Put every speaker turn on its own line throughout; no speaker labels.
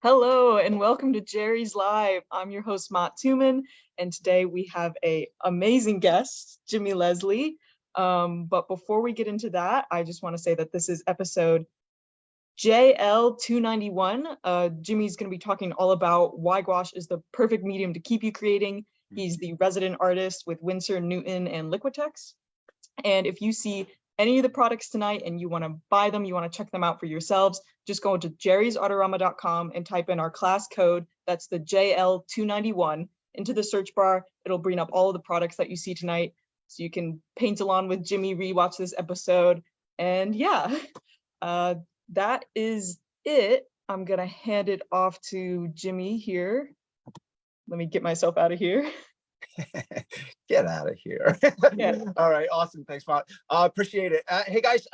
Hello and welcome to Jerry's Live. I'm your host, Mott Tuman, and today we have an amazing guest, Jimmy Leslie. But before we get into that, I just want to say that this is episode JL291. Jimmy's going to be talking all about why gouache is the perfect medium to keep you creating. He's the resident artist with Winsor Newton and Liquitex. And if you see any of the products tonight and you want to buy them, you want to check them out for yourselves, just go to JerrysArtarama.com and type in our class code. That's the JL291 into the search bar. It'll bring up all of the products that you see tonight. So you can paint along with Jimmy, rewatch this episode. And yeah, that is it. I'm going to hand it off to Jimmy here. Let me get myself out of here.
Get out of here.
Yeah.
All right, awesome. Thanks, Mott. Appreciate it. Hey guys,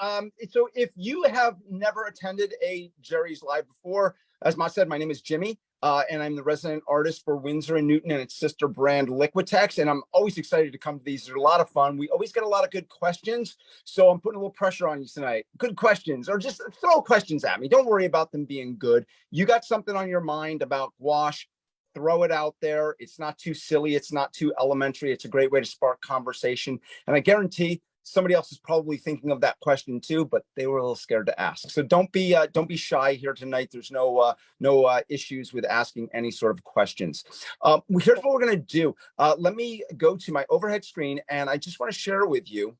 so if you have never attended a Jerry's Live before, as Mott said, my name is Jimmy, and I'm the resident artist for Winsor Newton and its sister brand Liquitex, and I'm always excited to come to these. They're a lot of fun. We always get a lot of good questions, so I'm putting a little pressure on you tonight. Good questions, or just throw questions at me. Don't worry about them being good. You got something on your mind about gouache, throw it out there. It's not too silly. It's not too elementary. It's a great way to spark conversation. And I guarantee somebody else is probably thinking of that question too, but they were a little scared to ask. So don't be shy here tonight. There's no issues with asking any sort of questions. Here's what we're going to do. Let me go to my overhead screen, and I just want to share with you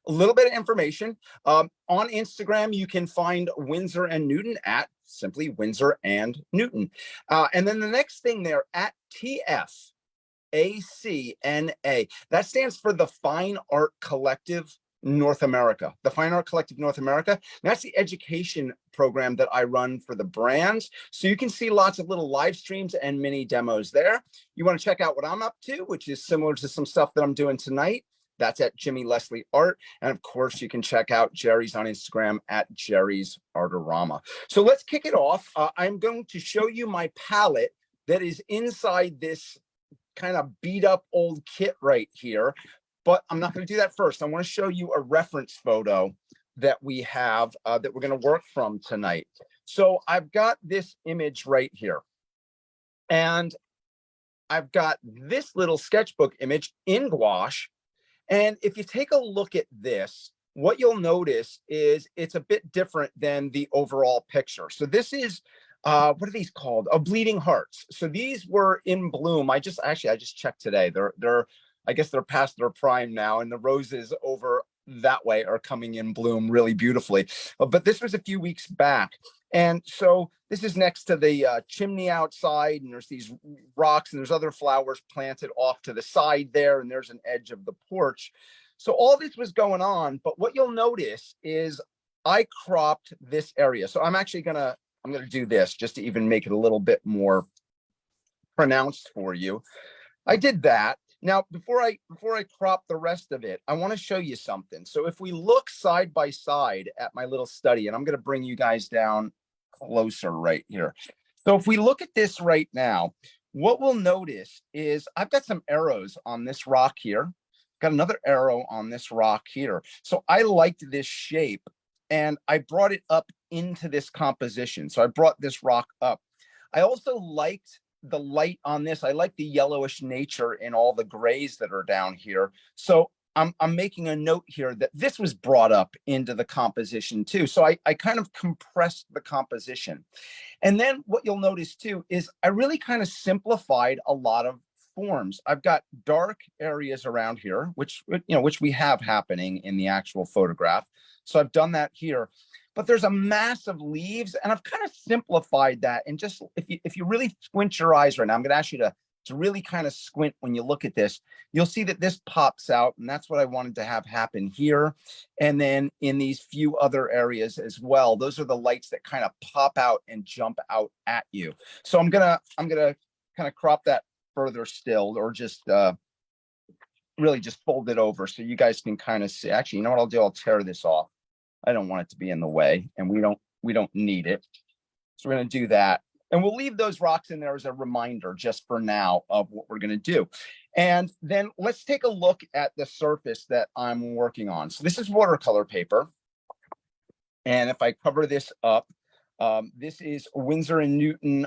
a little bit of information. On Instagram, you can find Winsor and Newton at simply Winsor and Newton. And then the next thing there at TFACNA, that stands for the Fine Art Collective North America. The Fine Art Collective North America. And that's the education program that I run for the brands. So you can see lots of little live streams and mini demos there. You want to check out what I'm up to, which is similar to some stuff that I'm doing tonight. That's at Jimmy Leslie Art. And of course, you can check out Jerry's on Instagram at JerrysArtarama. So let's kick it off. I'm going to show you my palette that is inside this kind of beat up old kit right here. But I'm not going to do that first. I want to show you a reference photo that we have that we're going to work from tonight. So I've got this image right here. And I've got this little sketchbook image in gouache. And if you take a look at this, what you'll notice is it's a bit different than the overall picture. So this is, what are these called? Bleeding hearts. So these were in bloom. I just checked today. I guess they're past their prime now, and the roses over that way are coming in bloom really beautifully. But this was a few weeks back. And so this is next to the chimney outside, and there's these rocks, and there's other flowers planted off to the side there, and there's an edge of the porch. So all this was going on, but what you'll notice is I cropped this area. So I'm gonna do this just to even make it a little bit more pronounced for you. I did that. Now, before I crop the rest of it, I want to show you something. So if we look side by side at my little study, and I'm going to bring you guys down closer right here. So if we look at this right now, what we'll notice is I've got some arrows on this rock here. Got another arrow on this rock here. So I liked this shape, and I brought it up into this composition. So I brought this rock up. I also liked the light on this. I like the yellowish nature in all the grays that are down here. So I'm making a note here that this was brought up into the composition too. So I kind of compressed the composition. And then what you'll notice too is I really kind of simplified a lot of forms. I've got dark areas around here, which we have happening in the actual photograph. So I've done that here. But there's a mass of leaves, and I've kind of simplified that. And just if you really squint your eyes right now, I'm going to ask you to really kind of squint when you look at this. You'll see that this pops out, and that's what I wanted to have happen here. And then in these few other areas as well, those are the lights that kind of pop out and jump out at you. So I'm gonna kind of crop that further still, or just really just fold it over so you guys can kind of see. Actually, you know what I'll do? I'll tear this off. I don't want it to be in the way, and we don't need it. So we're going to do that. And we'll leave those rocks in there as a reminder just for now of what we're going to do. And then let's take a look at the surface that I'm working on. So this is watercolor paper. And if I cover this up, This is Winsor and Newton.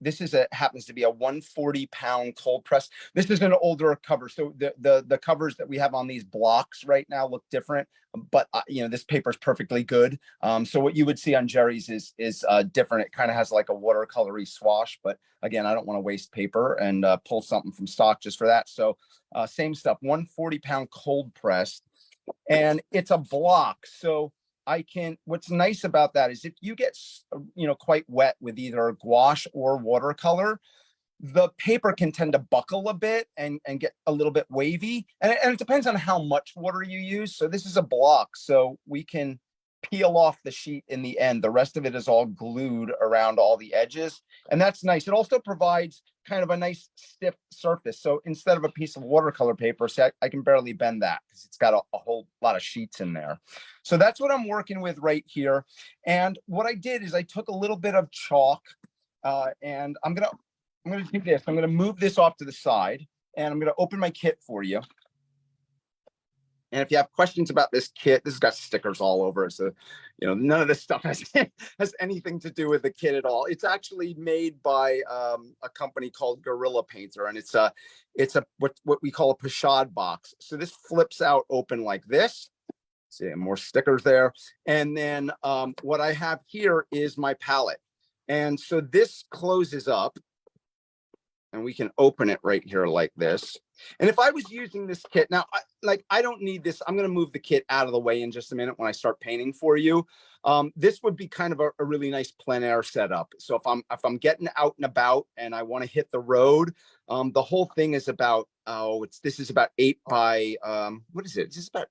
This is happens to be a 140-pound cold press. This is an older cover, so the covers that we have on these blocks right now look different. But this paper is perfectly good. So what you would see on Jerry's is different. It kind of has like a watercolory swash, but again, I don't want to waste paper and pull something from stock just for that. So same stuff, 140-pound cold press, and it's a block. So what's nice about that is if you get, quite wet with either gouache or watercolor, the paper can tend to buckle a bit and get a little bit wavy. And it depends on how much water you use. So this is a block, so we can peel off the sheet in the end. The rest of it is all glued around all the edges. And that's nice. It also provides kind of a nice stiff surface. So instead of a piece of watercolor paper, I can barely bend that because it's got a whole lot of sheets in there. So that's what I'm working with right here. And what I did is I took a little bit of chalk and I'm gonna do this. I'm gonna move this off to the side and I'm gonna open my kit for you. And if you have questions about this kit, this has got stickers all over it. So, none of this stuff has anything to do with the kit at all. It's actually made by a company called Gorilla Painter, and it's what we call a pochade box. So this flips out open like this. See, more stickers there. And then what I have here is my palette. And so this closes up and we can open it right here like this. And if I was using this kit now, I don't need this. I'm going to move the kit out of the way in just a minute when I start painting for you. This would be kind of a really nice plein air setup. So if I'm getting out and about and I want to hit the road, the whole thing is about this is about 8 by what is it? This is about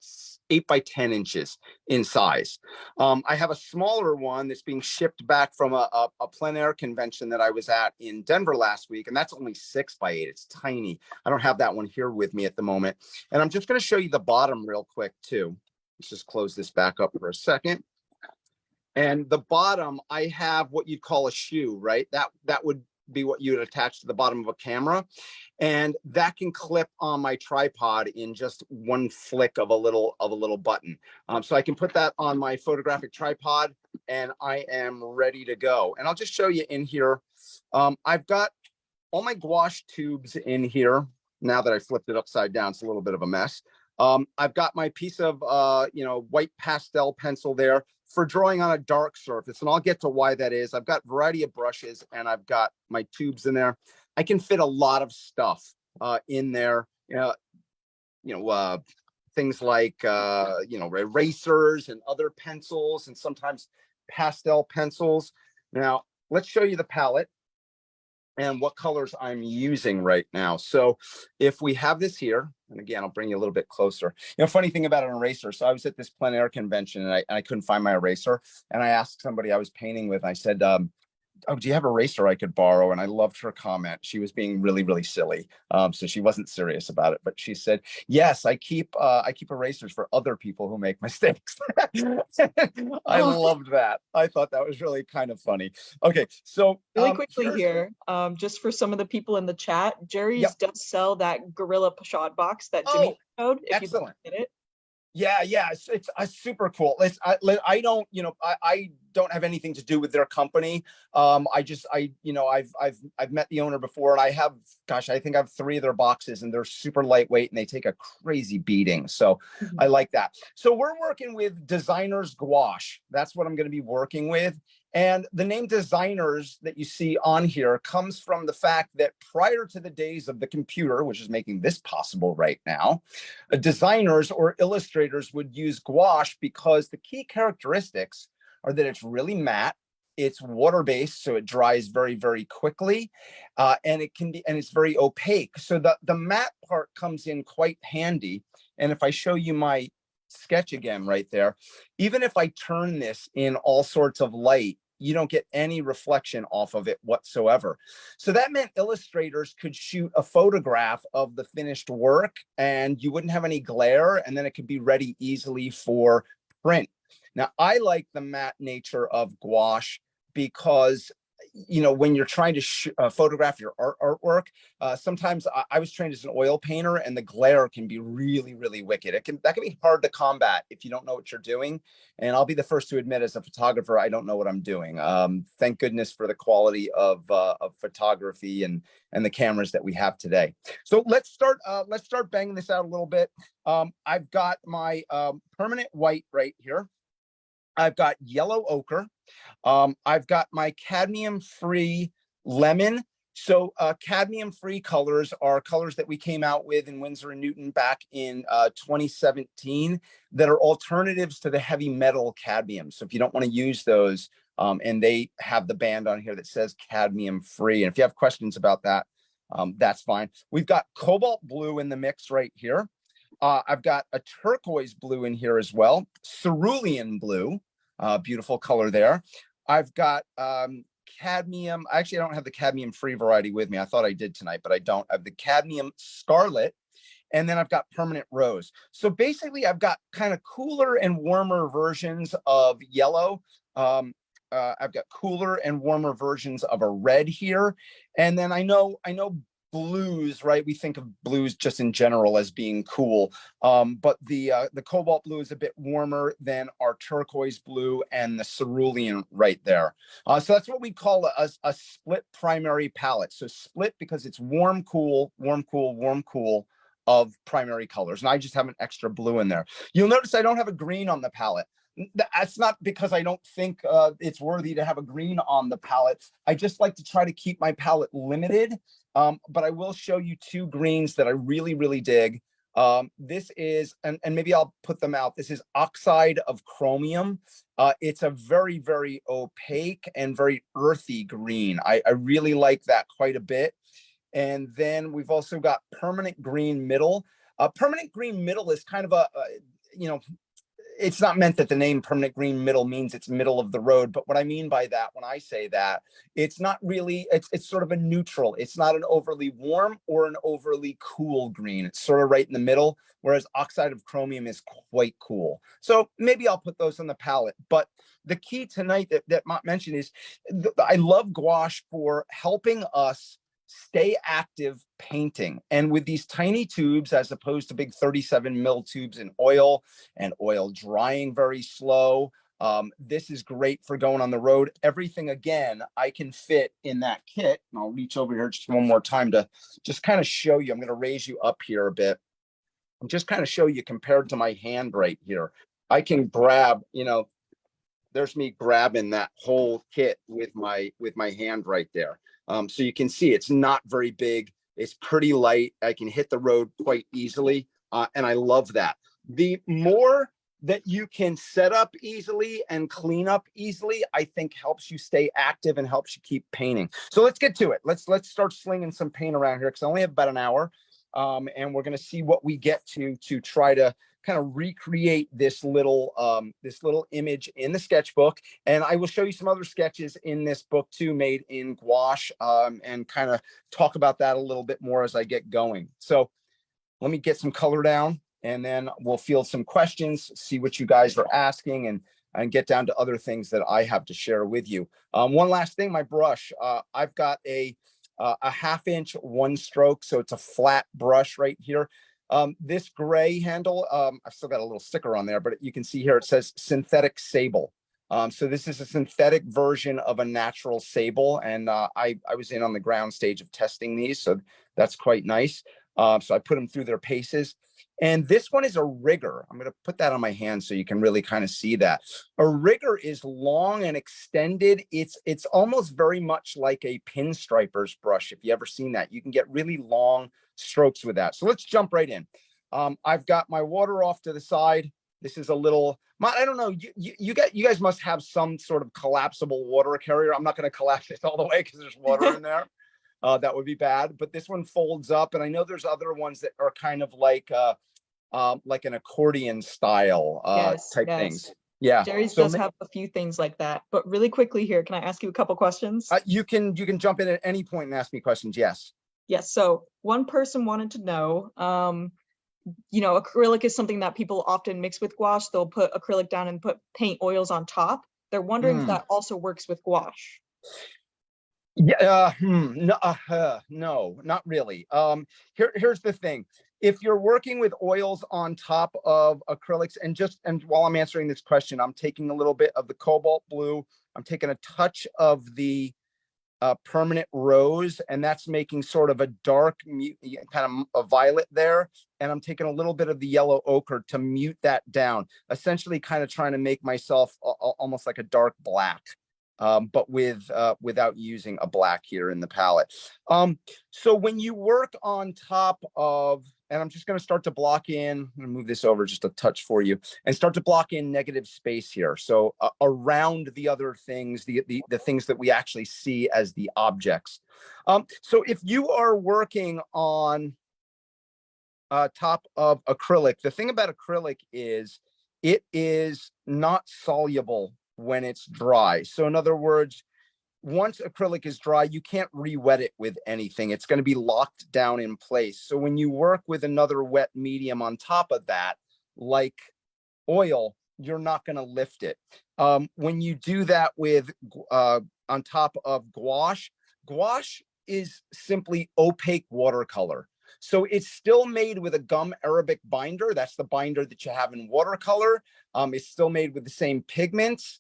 8 by 10 inches in size. I have a smaller one that's being shipped back from a plein air convention that I was at in Denver last week, and that's only 6 by 8. It's tiny. I don't have that one here with me at the moment, and I'm just going to show you the bottom real quick too. Let's just close this back up for a second. And the bottom, I have what you'd call a shoe, right? That would be what you would attach to the bottom of a camera, and that can clip on my tripod in just one flick of a little button. So I can put that on my photographic tripod and I am ready to go. And I'll just show you in here. I've got all my gouache tubes in here. Now that I flipped it upside down, it's a little bit of a mess. I've got my piece of white pastel pencil there for drawing on a dark surface, and I'll get to why that is. I've got a variety of brushes and I've got my tubes in there. I can fit a lot of stuff in there. Things like erasers and other pencils and sometimes pastel pencils. Now let's show you the palette and what colors I'm using right now. So if we have this here, and again, I'll bring you a little bit closer. Funny thing about an eraser. So I was at this plein air convention and I couldn't find my eraser. And I asked somebody I was painting with, I said, oh, do you have an eraser I could borrow? And I loved her comment. She was being really, really silly. So she wasn't serious about it, but she said, yes, I keep erasers for other people who make mistakes. I loved that. I thought that was really kind of funny. Okay. So
really quickly here, just for some of the people in the chat, Jerry's does sell that Gorilla Pochade box that Jimmy showed. If you get it.
Yeah, it's super cool. I don't have anything to do with their company. I've met the owner before, and I think I have 3 of their boxes, and they're super lightweight and they take a crazy beating. So I like that. So we're working with Designers Gouache. That's what I'm going to be working with. And the name Designers that you see on here comes from the fact that prior to the days of the computer, which is making this possible right now, designers or illustrators would use gouache because the key characteristics are that it's really matte, it's water-based, so it dries very, very quickly, and it's very opaque. So the matte part comes in quite handy. And if I show you my sketch again right there, even if I turn this in all sorts of light, you don't get any reflection off of it whatsoever. So that meant illustrators could shoot a photograph of the finished work and you wouldn't have any glare, and then it could be ready easily for print. Now, I like the matte nature of gouache because you know, when you're trying to photograph your artwork, sometimes I was trained as an oil painter, and the glare can be really, really wicked. That can be hard to combat if you don't know what you're doing. And I'll be the first to admit, as a photographer, I don't know what I'm doing. Thank goodness for the quality of photography and the cameras that we have today. So let's start banging this out a little bit. I've got my permanent white right here. I've got yellow ochre. I've got my cadmium-free lemon. So cadmium-free colors are colors that we came out with in Winsor & Newton back in 2017 that are alternatives to the heavy metal cadmium. So if you don't want to use those, and they have the band on here that says cadmium-free. And if you have questions about that, that's fine. We've got cobalt blue in the mix right here. I've got a turquoise blue in here as well. Cerulean blue, beautiful color there. I've got cadmium. Actually, I don't have the cadmium free variety with me. I thought I did tonight, but I don't. I have the cadmium scarlet. And then I've got permanent rose. So basically, I've got kind of cooler and warmer versions of yellow. I've got cooler and warmer versions of a red here. And then I know blues, right? We think of blues just in general as being cool. But the cobalt blue is a bit warmer than our turquoise blue and the cerulean right there. So that's what we call a split primary palette. So split because it's warm, cool, warm, cool, warm, cool of primary colors. And I just have an extra blue in there. You'll notice I don't have a green on the palette. That's not because I don't think it's worthy to have a green on the palette. I just like to try to keep my palette limited. But I will show you two greens that I really, really dig. This is, and maybe I'll put them out. This is oxide of chromium. It's a very, very opaque and very earthy green. I really like that quite a bit. And then we've also got permanent green middle. Permanent green middle is kind of you know, it's not meant that the name permanent green middle means it's middle of the road. But what I mean by that, when I say that, it's not really, it's sort of a neutral. It's not an overly warm or an overly cool green. It's sort of right in the middle, whereas oxide of chromium is quite cool. So maybe I'll put those on the palette. But the key tonight that Mott mentioned is I love gouache for helping us stay active painting. And with these tiny tubes, as opposed to big 37 mil tubes in oil and oil drying very slow, this is great for going on the road. Everything, again, I can fit in that kit. And I'll reach over here just one more time to just kind of show you. I'm going to raise you up here a bit and just kind of show you compared to my hand right here. I can grab, you know, there's me grabbing that whole kit with my hand right there. So you can see it's not very big. It's pretty light. I can hit the road quite easily. And I love that. The more that you can set up easily and clean up easily, I think helps you stay active and helps you keep painting. So let's get to it. Let's start slinging some paint around here because I only have about an hour. And we're going to see what we get to try to kind of recreate this little image in the sketchbook. And I will show you some other sketches in this book too, made in gouache, and kind of talk about that a little bit more as I get going. So let me get some color down and then we'll field some questions, see what you guys are asking, and get down to other things that I have to share with you. One last thing, my brush, I've got a 1/2 inch 1 stroke. So it's a flat brush right here. This gray handle, I've still got a little sticker on there, but you can see here it says synthetic sable. So this is a synthetic version of a natural sable. And I was in on the ground stage of testing these. So that's quite nice. So I put them through their paces. And this one is a rigger. I'm going to put that on my hand so you can really kind of see that. A rigger is long and extended. It's almost very much like a pinstriper's brush. If you ever seen that, you can get really long strokes with that. So let's jump right in. I've got my water off to the side. This is a little, I don't know, you guys must have some sort of collapsible water carrier. I'm not going to collapse this all the way because there's water in there. That would be bad. But this one folds up, and I know there's other ones that are kind of like an accordion style type things. Yeah.
Jerry's does have a few things like that. But really quickly here, can I ask you a couple questions?
You can jump in at any point and ask me questions. Yes.
Yes. So one person wanted to know, you know, acrylic is something that people often mix with gouache. They'll put acrylic down and put paint oils on top. They're wondering if that also works with gouache.
Yeah, no, not really. Here's the thing. If you're working with oils on top of acrylics, and while I'm answering this question, I'm taking a little bit of the cobalt blue. I'm taking a touch of the permanent rose, and that's making sort of a dark kind of a violet there. And I'm taking a little bit of the yellow ochre to mute that down, essentially kind of trying to make myself almost like a dark black. But without using a black here in the palette. So when you work on top of, and I'm just going to start to block in, I'm going to move this over just a touch for you, and start to block in negative space here. So around the other things, the things that we actually see as the objects. So if you are working on top of acrylic, the thing about acrylic is it is not soluble when it's dry. So in other words, once acrylic is dry, you can't re-wet it with anything. It's going to be locked down in place. So when you work with another wet medium on top of that, like oil, you're not going to lift it. When you do that with on top of gouache, gouache is simply opaque watercolor. So it's still made with a gum Arabic binder. That's the binder that you have in watercolor. It's still made with the same pigments.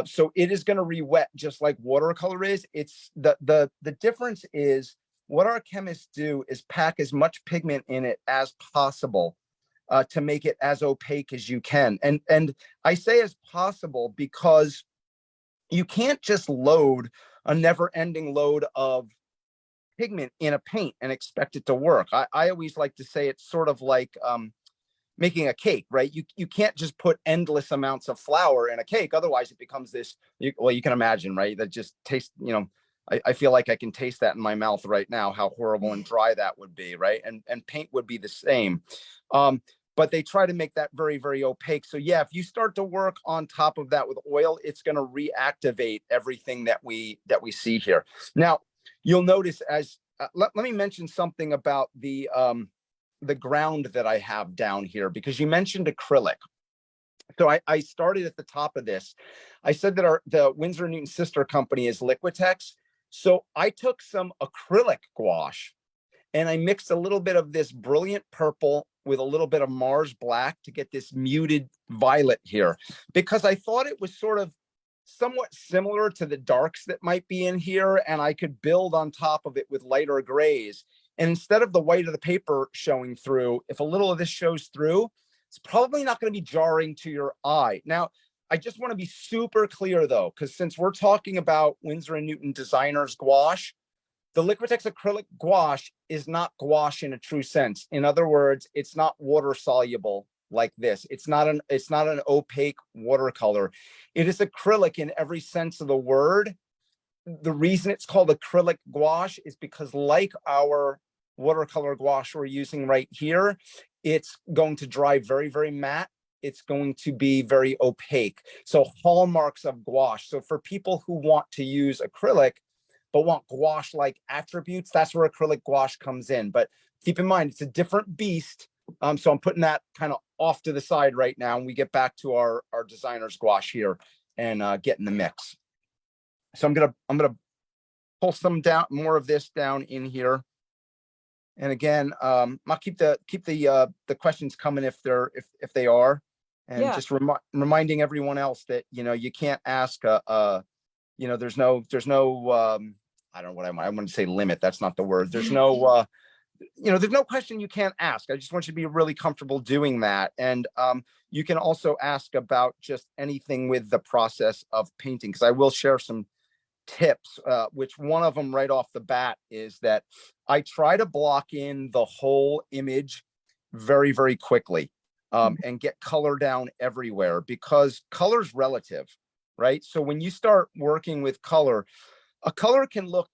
So it is going to re-wet just like watercolor is. It's the difference is what our chemists do is pack as much pigment in it as possible to make it as opaque as you can. And I say as possible because you can't just load a never-ending load of pigment in a paint and expect it to work. I always like to say it's sort of like making a cake, right? You can't just put endless amounts of flour in a cake. Otherwise it becomes this, well, you can imagine, right? That just tastes, I feel like I can taste that in my mouth right now, how horrible and dry that would be, right? And paint would be the same. But they try to make that very, very opaque. So yeah, if you start to work on top of that with oil, it's going to reactivate everything that we see here. Now, you'll notice as, let me mention something about the ground that I have down here, because you mentioned acrylic. So I started at the top of this. I said that the Winsor Newton sister company is Liquitex. So I took some acrylic gouache and I mixed a little bit of this brilliant purple with a little bit of Mars black to get this muted violet here, because I thought it was sort of somewhat similar to the darks that might be in here, and I could build on top of it with lighter grays. And instead of the white of the paper showing through, if a little of this shows through, it's probably not going to be jarring to your eye. Now, I just want to be super clear though, because since we're talking about Winsor Newton Designers Gouache, the Liquitex acrylic gouache is not gouache in a true sense. In other words, it's not water soluble like this. It's not an opaque watercolor. It is acrylic in every sense of the word. The reason it's called acrylic gouache is because, like our watercolor gouache we're using right here, it's going to dry very, very matte. It's going to be very opaque. So hallmarks of gouache. So for people who want to use acrylic but want gouache-like attributes, that's where acrylic gouache comes in. But keep in mind, it's a different beast. So I'm putting that kind of off to the side right now, and we get back to our designer's gouache here and get in the mix. So I'm gonna pull some down, more of this down in here. And again, I'll keep the questions coming if they are, and yeah, just reminding everyone else that you can't ask there's no I don't know what I want to say, limit. That's not the word. There's no there's no question you can't ask. I just want you to be really comfortable doing that. And you can also ask about just anything with the process of painting, because I will share some tips, which one of them right off the bat is that I try to block in the whole image very, very quickly and get color down everywhere, because color's relative, right? So when you start working with color, a color can look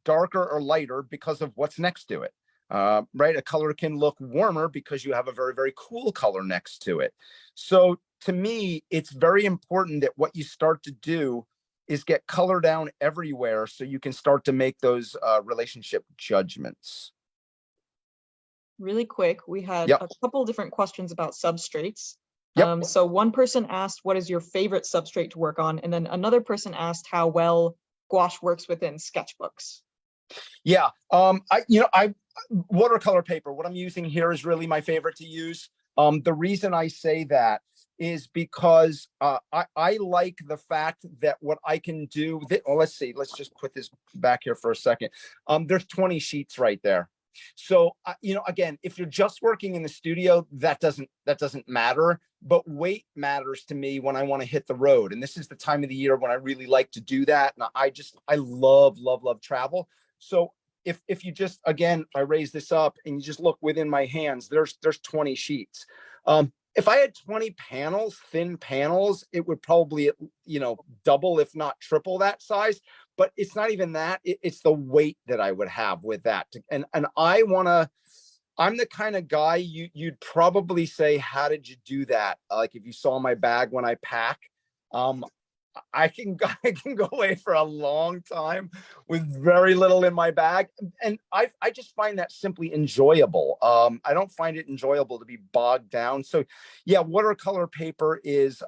darker or lighter because of what's next to it. Right? A color can look warmer because you have a very, very cool color next to it. So to me, it's very important that what you start to do is get color down everywhere so you can start to make those relationship judgments.
Really quick, we had
Yep.
a couple different questions about substrates.
Yep.
So one person asked, what is your favorite substrate to work on? And then another person asked how well gouache works within sketchbooks.
Yeah, I watercolor paper, what I'm using here is really my favorite to use. The reason I say that is because I like the fact that what I can do, well, let's see, let's just put this back here for a second. There's 20 sheets right there. So, again, if you're just working in the studio, that doesn't matter, but weight matters to me when I want to hit the road. And this is the time of the year when I really like to do that. And I love travel. So if you just, again, I raise this up and you just look within my hands, there's 20 sheets. If I had 20 panels, thin panels, it would probably, double, if not triple that size. But it's not even that. It's the weight that I would have with that. And I'm the kind of guy you'd probably say, how did you do that? Like if you saw my bag when I pack, I can go away for a long time with very little in my bag. And I just find that simply enjoyable. I don't find it enjoyable to be bogged down. So yeah, watercolor paper is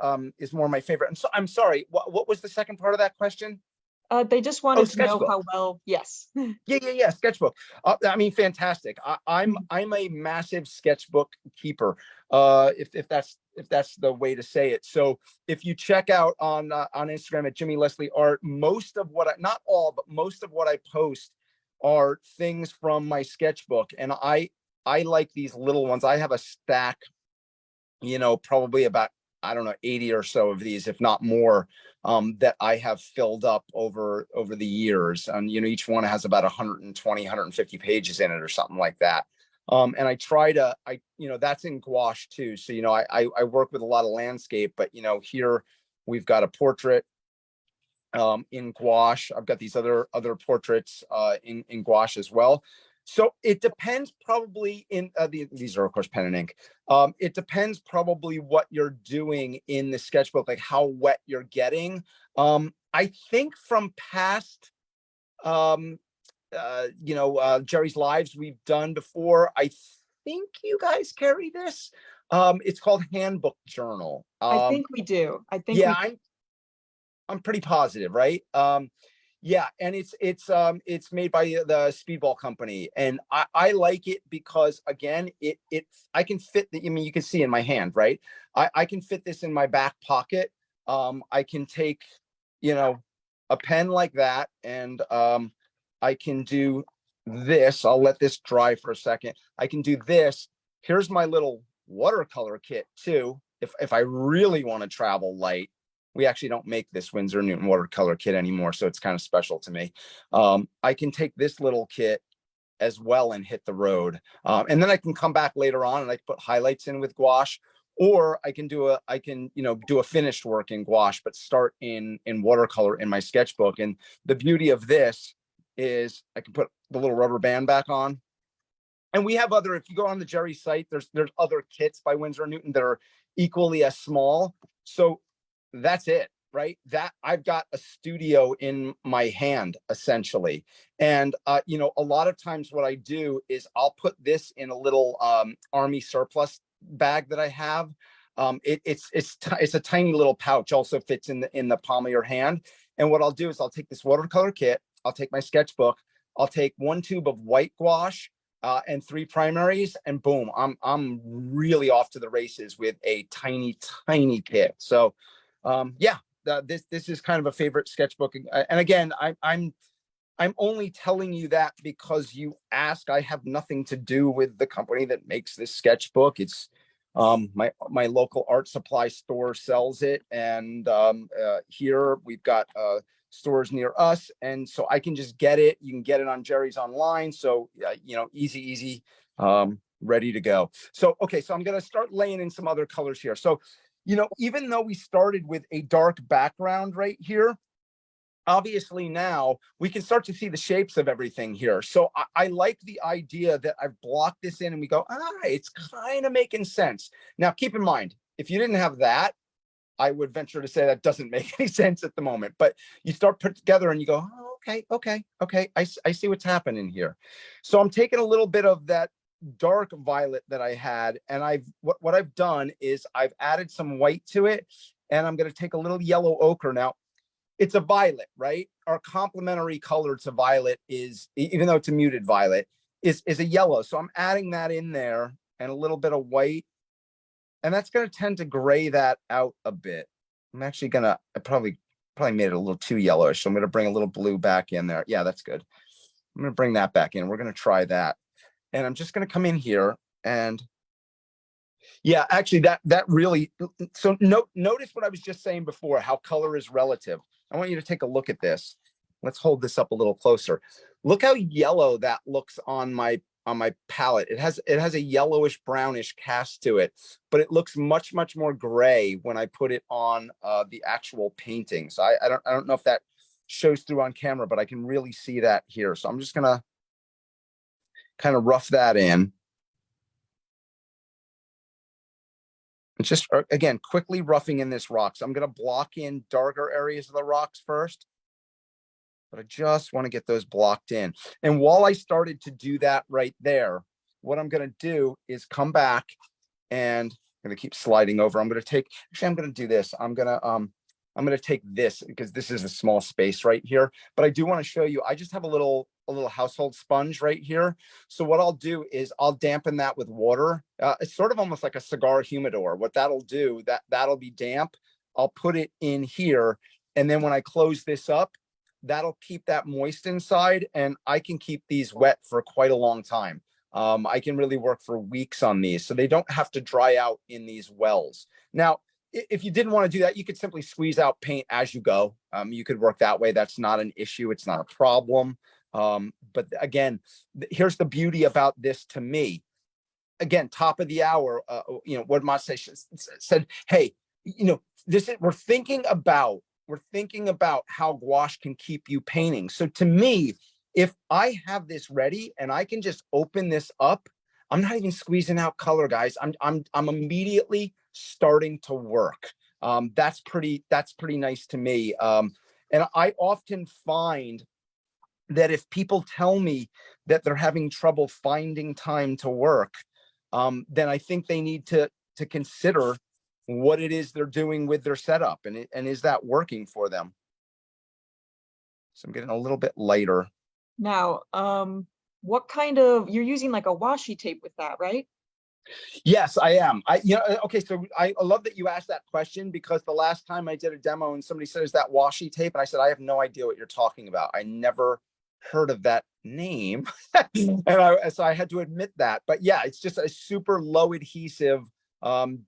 more my favorite. And so I'm sorry, what was the second part of that question?
They just wanted to know
sketchbook.
how well, yes.
Yeah, sketchbook. I mean, fantastic. I'm a massive sketchbook keeper, if that's the way to say it. So if you check out on Instagram at Jimmy Leslie Art, most of what not all, but most of what I post are things from my sketchbook. And I like these little ones. I have a stack, probably about, I don't know, 80 or so of these, if not more, that I have filled up over the years. And, each one has about 120, 150 pages in it or something like that. And I try to, that's in gouache too. So, I work with a lot of landscape, but, here we've got a portrait in gouache. I've got these other portraits in gouache as well. So it depends probably these are of course pen and ink. It depends probably what you're doing in the sketchbook, like how wet you're getting. I think from past, Jerry's lives we've done before, I think you guys carry this. It's called Handbook Journal.
I think we do.
Yeah, I'm pretty positive, right? Yeah, and it's made by the Speedball company, and I like it because again, I can fit you can see in my hand, right? I can fit this in my back pocket. I can take, a pen like that, and I can do this. I'll let this dry for a second. I can do this. Here's my little watercolor kit too. If I really want to travel light. We actually don't make this Winsor Newton watercolor kit anymore, so it's kind of special to me. I can take this little kit as well and hit the road. And then I can come back later on and I can put highlights in with gouache, or I can do a finished work in gouache, but start in watercolor in my sketchbook. And the beauty of this is I can put the little rubber band back on. And we have if you go on the Jerry site, there's other kits by Winsor Newton that are equally as small. So that's it, right? That I've got a studio in my hand essentially. And a lot of times what I do is I'll put this in a little army surplus bag that I have. It's a tiny little pouch, also fits in the palm of your hand. And what I'll do is I'll take this watercolor kit, I'll take my sketchbook, I'll take 1 tube of white gouache and 3 primaries, and boom, I'm really off to the races with a tiny kit. So yeah, this is kind of a favorite sketchbook. And again, I'm only telling you that because you asked. I have nothing to do with the company that makes this sketchbook. It's my local art supply store sells it. And here we've got stores near us. And so I can just get it. You can get it on Jerry's online. So, easy, ready to go. So, okay, so I'm going to start laying in some other colors here. So, even though we started with a dark background right here, obviously now we can start to see the shapes of everything here. So I like the idea that I've blocked this in and we go, it's kind of making sense. Now, keep in mind, if you didn't have that, I would venture to say that doesn't make any sense at the moment, but you start put together and you go, okay. I see what's happening here. So I'm taking a little bit of that dark violet that I had, and what I've done is I've added some white to it, and I'm going to take a little yellow ochre. Now, it's a violet, right? Our complementary color to violet is, even though it's a muted violet, is a yellow. So I'm adding that in there and a little bit of white. And that's going to tend to gray that out a bit. I'm actually going to, I probably made it a little too yellowish. So I'm going to bring a little blue back in there. Yeah, that's good. I'm going to bring that back in. We're going to try that. And I'm just going to come in here and yeah, actually that really, so notice what I was just saying before, how color is relative. I want you to take a look at this. Let's hold this up a little closer. Look how yellow that looks on my palette. It has a yellowish brownish cast to it, but it looks much more gray when I put it on the actual painting. So I don't know if that shows through on camera, but I can really see that here. So I'm just gonna kind of rough that in. It's just, again, quickly roughing in this rock. So I'm going to block in darker areas of the rocks first, but I just want to get those blocked in. And while I started to do that right there, what I'm going to do is come back and I'm going to keep sliding over. I'm going to take, actually, I'm going to do this. I'm going to take this because this is a small space right here, but I do want to show you, I just have a little household sponge right here. So what I'll do is I'll dampen that with water. It's sort of almost like a cigar humidor. What that'll do, that'll be damp. I'll put it in here. And then when I close this up, that'll keep that moist inside and I can keep these wet for quite a long time. I can really work for weeks on these. So they don't have to dry out in these wells. Now, if you didn't want to do that, you could simply squeeze out paint as you go. You could work that way. That's not an issue. It's not a problem. But again, here's the beauty about this to me. Again, top of the hour, you know, what Masse said, hey, you know, we're thinking about how gouache can keep you painting. So to me, if I have this ready and I can just open this up, I'm not even squeezing out color, guys. I'm immediately starting to work. That's pretty nice to me. And I often find that if people tell me that they're having trouble finding time to work, then I think they need to consider what it is they're doing with their setup and is that working for them? So I'm getting a little bit lighter.
Now, what kind of, you're using like a washi tape with that, right?
Yes, I am. Okay, so I love that you asked that question because the last time I did a demo and somebody said, is that washi tape? And I said, I have no idea what you're talking about. I never heard of that name. So I had to admit that. But yeah, it's just a super low adhesive,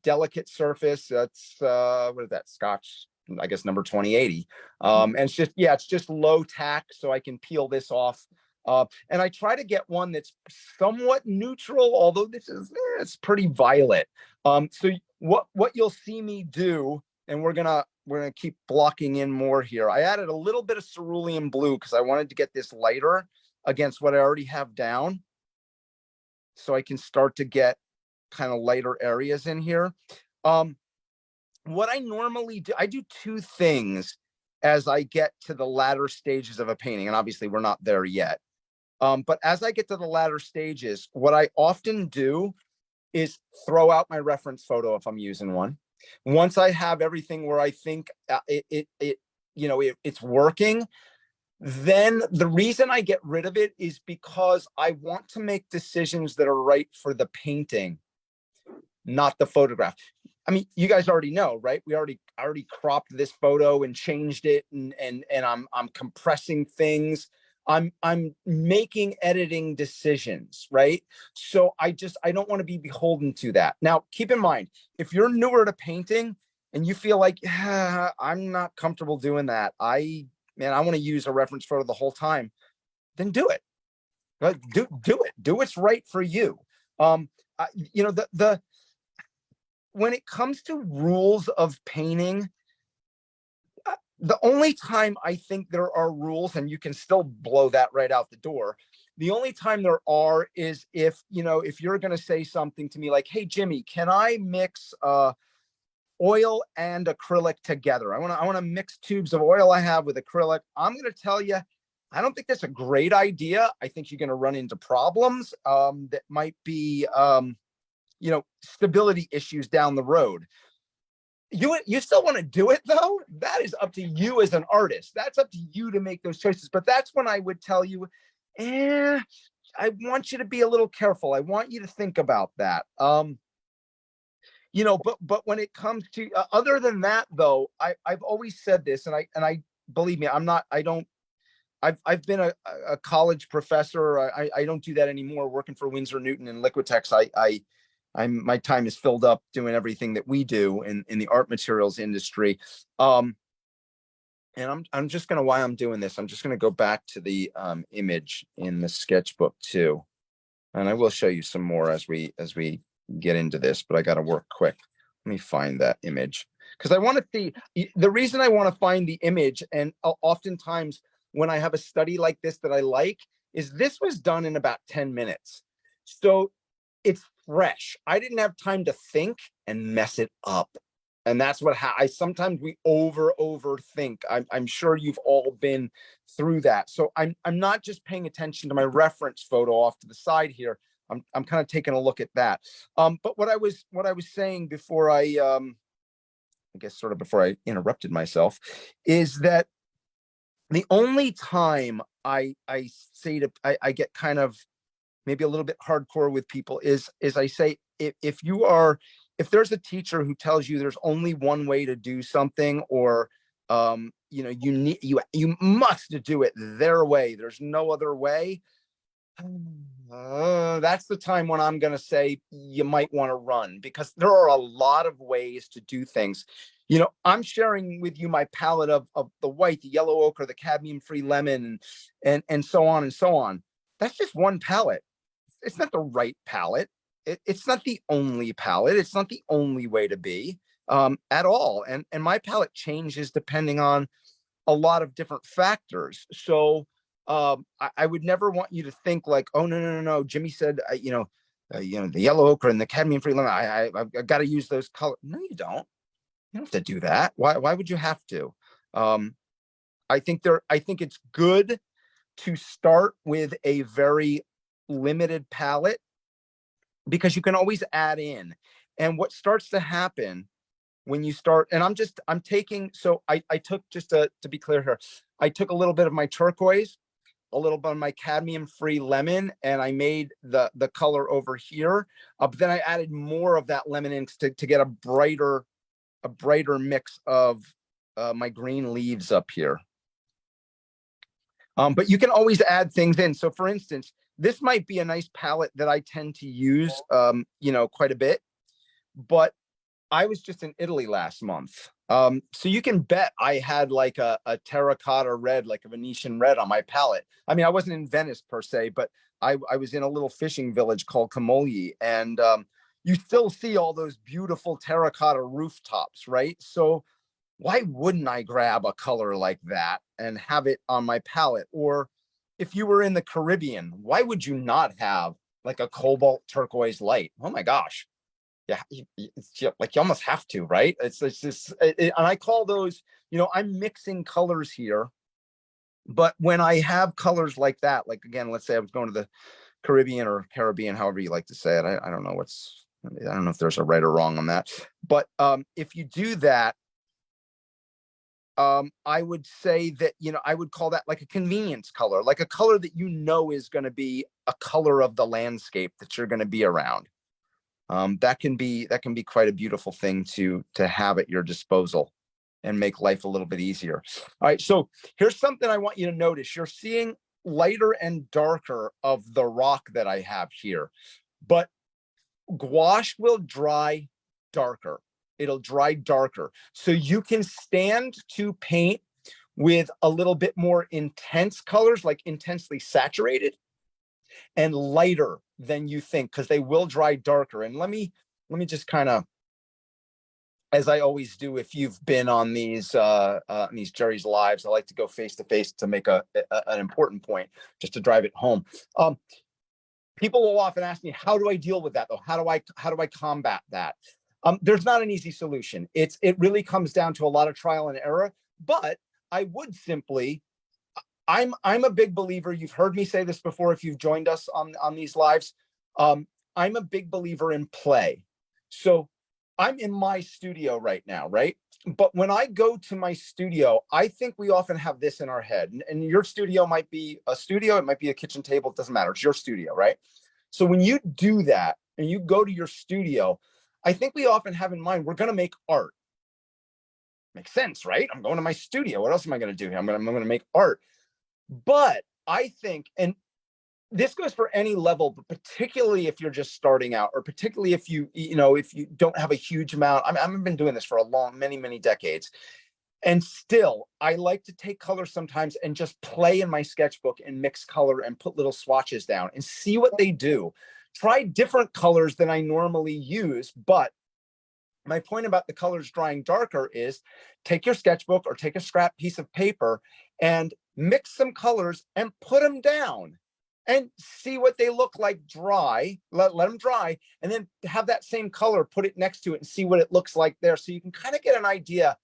delicate surface. That's, what is that, Scotch? I guess number 2080. And it's just low tack so I can peel this off. And I try to get one that's somewhat neutral, although this is, it's pretty violet. So what you'll see me do, and we're gonna keep blocking in more here. I added a little bit of cerulean blue because I wanted to get this lighter against what I already have down. So I can start to get kind of lighter areas in here. What I normally do, I do two things as I get to the latter stages of a painting. And obviously we're not there yet. But as I get to the latter stages, what I often do is throw out my reference photo if I'm using one. Once I have everything where I think it's working, then the reason I get rid of it is because I want to make decisions that are right for the painting, not the photograph. I mean, you guys already know, right? I already cropped this photo and changed it, and I'm compressing things. I'm making editing decisions, right? So I don't want to be beholden to that. Now, keep in mind, if you're newer to painting and you feel like, I'm not comfortable doing that, I want to use a reference photo the whole time, then do it. Do it. Do what's right for you. When it comes to rules of painting, the only time I think there are rules, and you can still blow that right out the door, the only time there are is if you're going to say something to me like, hey, Jimmy, can I mix oil and acrylic together? I want to mix tubes of oil I have with acrylic. I'm going to tell you, I don't think that's a great idea. I think you're going to run into problems that might be, stability issues down the road. You still want to do it though. That is up to you as an artist. That's up to you to make those choices. But that's when I would tell you, I want you to be a little careful. I want you to think about that. But when it comes to other than that though, I've always said this, and I believe me, I've been a college professor. I don't do that anymore. Working for Winsor Newton and Liquitex, my time is filled up doing everything that we do in the art materials industry. And I'm just gonna, while I'm doing this, I'm just gonna go back to the image in the sketchbook too, and I will show you some more as we get into this. But I got to work quick. Let me find that image because I want to see the reason I want to find the image. And oftentimes when I have a study like this that I like, is this was done in about 10 minutes. So it's fresh. I didn't have time to think and mess it up. And that's what sometimes we overthink. I'm sure you've all been through that. So I'm not just paying attention to my reference photo off to the side here. I'm kind of taking a look at that. But what I was saying before I guess sort of before I interrupted myself, is that the only time I say I get kind of maybe a little bit hardcore with people is I say, if there's a teacher who tells you there's only one way to do something, or you must do it their way, there's no other way, that's the time when I'm going to say you might want to run, because there are a lot of ways to do things. I'm sharing with you my palette of the white, the yellow ochre, the cadmium free lemon, and so on and so on. That's just one palette. It's not the right palette. It's not the only palette. It's not the only way to be at all. And my palette changes depending on a lot of different factors. So I would never want you to think like, oh, no. Jimmy said, the yellow ochre and the cadmium free lemon, I've got to use those colors. No, you don't. You don't have to do that. Why would you have to? I think it's good to start with a very limited palette, because you can always add in. And what starts to happen when you start, and I'm taking, so I took, just to be clear here, I took a little bit of my turquoise, a little bit of my cadmium free lemon, and I made the color over here. But then I added more of that lemon inks to get a brighter mix of my green leaves up here. But you can always add things in. So for instance, this might be a nice palette that I tend to use, quite a bit, but I was just in Italy last month. So you can bet I had like a terracotta red, like a Venetian red on my palette. I mean, I wasn't in Venice per se, but I was in a little fishing village called Camogli, and you still see all those beautiful terracotta rooftops, right? So why wouldn't I grab a color like that and have it on my palette? Or if you were in the Caribbean, why would you not have like a cobalt turquoise light? Oh my gosh. Yeah, it's like you almost have to, right? It's just, and I call those, I'm mixing colors here. But when I have colors like that, like again, let's say I was going to the Caribbean or Caribbean, however you like to say it. I don't know if there's a right or wrong on that. But if you do that, I would say that, I would call that like a convenience color, like a color that is going to be a color of the landscape that you're going to be around. That can be quite a beautiful thing to have at your disposal and make life a little bit easier. All right, so here's something I want you to notice. You're seeing lighter and darker of the rock that I have here, but gouache will dry darker. It'll dry darker. So you can stand to paint with a little bit more intense colors, like intensely saturated, and lighter than you think, because they will dry darker. And let me just kind of, as I always do, if you've been on these Jerry's lives, I like to go face to face to make an important point, just to drive it home. People will often ask me, how do I deal with that though? How do I combat that? There's not an easy solution. It really comes down to a lot of trial and error, but I would simply, I'm a big believer. You've heard me say this before if you've joined us on these lives. I'm a big believer in play. So I'm in my studio right now, right? But when I go to my studio, I think we often have this in our head. And your studio might be a studio, it might be a kitchen table, it doesn't matter. It's your studio, right? So when you do that and you go to your studio, I think we often have in mind, we're going to make art. Makes sense, right? I'm going to my studio. What else am I going to do here? I'm going to make art. But I think, and this goes for any level, but particularly if you're just starting out, or particularly if if you don't have a huge amount. I've been doing this for a long, many decades. And still, I like to take color sometimes and just play in my sketchbook and mix color and put little swatches down and see what they do. Try different colors than I normally use. But my point about the colors drying darker is take your sketchbook or take a scrap piece of paper and mix some colors and put them down and see what they look like dry. Let them dry, and then have that same color, put it next to it and see what it looks like there. So you can kind of get an idea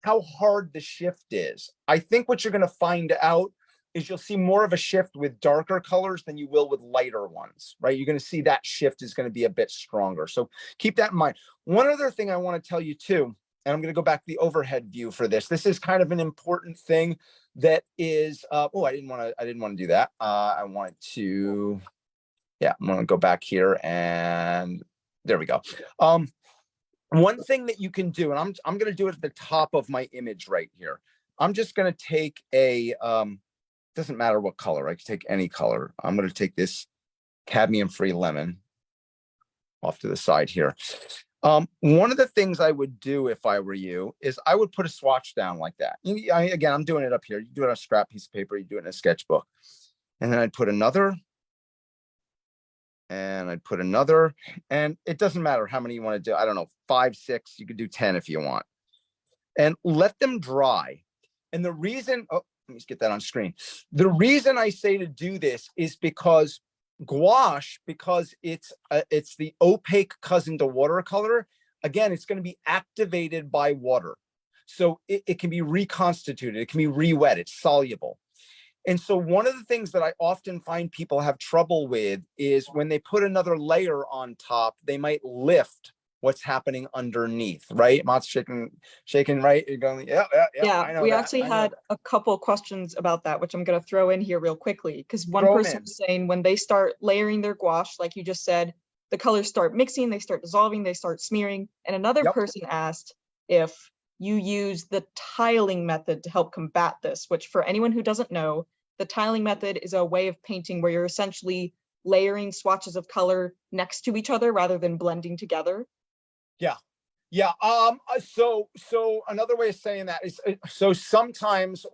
how hard the shift is. I think what you're going to find out is you'll see more of a shift with darker colors than you will with lighter ones, right? You're going to see that shift is going to be a bit stronger. So keep that in mind. One other thing I want to tell you too, and I'm going to go back to the overhead view for this. This is kind of an important thing that is, I didn't want to do that. I want to, I'm going to go back here and there we go. One thing that you can do, and I'm going to do it at the top of my image right here. I'm just going to take a, doesn't matter what color, I can take any color. I'm going to take this cadmium-free lemon off to the side here. One of the things I would do if I were you is I would put a swatch down like that. Again, I'm doing it up here. You do it on a scrap piece of paper, you do it in a sketchbook. And then I'd put another, and I'd put another, and it doesn't matter how many you want to do. I don't know, 5, 6, you could do 10 if you want. And let them dry. And the reason, let me just get that on screen. The reason I say to do this is because gouache, because it's the opaque cousin to watercolor. Again, it's going to be activated by water. So it can be reconstituted. It can be re-wet. It's soluble. And so one of the things that I often find people have trouble with is when they put another layer on top, they might lift what's happening underneath, right? Mott's shaking, right? You're going, yeah, I know
we
that.
actually had a couple questions about that, which I'm going to throw in here real quickly, because one
Throw 'em
person
in.
was saying when they start layering their gouache, like you just said, the colors start mixing, they start dissolving, they start smearing. And another person asked if you use the tiling method to help combat this, which for anyone who doesn't know, the tiling method is a way of painting where you're essentially layering swatches of color next to each other rather than blending together.
Yeah. So another way of saying that is, so sometimes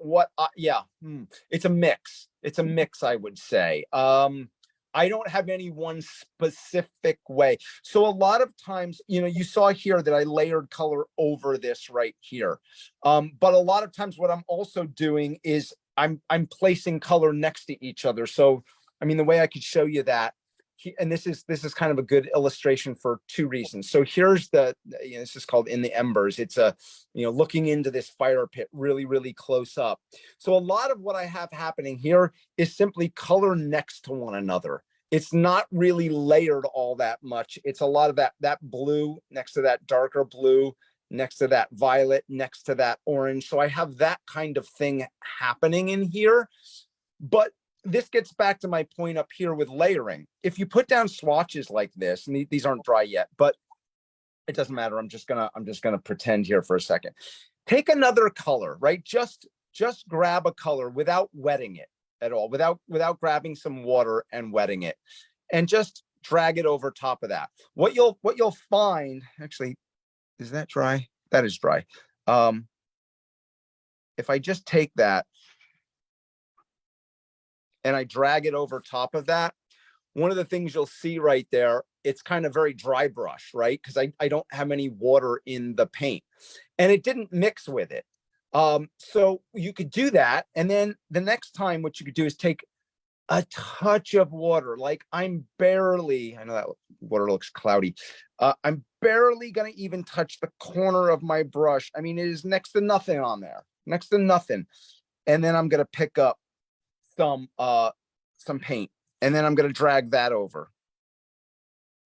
it's a mix. It's a mix, I would say. I don't have any one specific way. So a lot of times, you saw here that I layered color over this right here. But a lot of times what I'm also doing is I'm placing color next to each other. So, the way I could show you that, and this is kind of a good illustration for 2 reasons. So here's this is called In the Embers. It's looking into this fire pit really, really close up. So a lot of what I have happening here is simply color next to one another. It's not really layered all that much. It's a lot of that blue next to that darker blue, next to that violet, next to that orange. So I have that kind of thing happening in here. But this gets back to my point up here with layering. If you put down swatches like this, and these aren't dry yet, but it doesn't matter. I'm just gonna pretend here for a second. Take another color, right? Just grab a color without wetting it at all, without grabbing some water and wetting it, and just drag it over top of that. What you'll find, actually, is that dry? That is dry. If I just take that and I drag it over top of that, one of the things you'll see right there, it's kind of very dry brush, right? Because I don't have any water in the paint, and it didn't mix with it. So you could do that. And then the next time what you could do is take a touch of water. Like I know that water looks cloudy. I'm barely going to even touch the corner of my brush. It is next to nothing on there, next to nothing. And then I'm going to pick up some paint, and then I'm going to drag that over.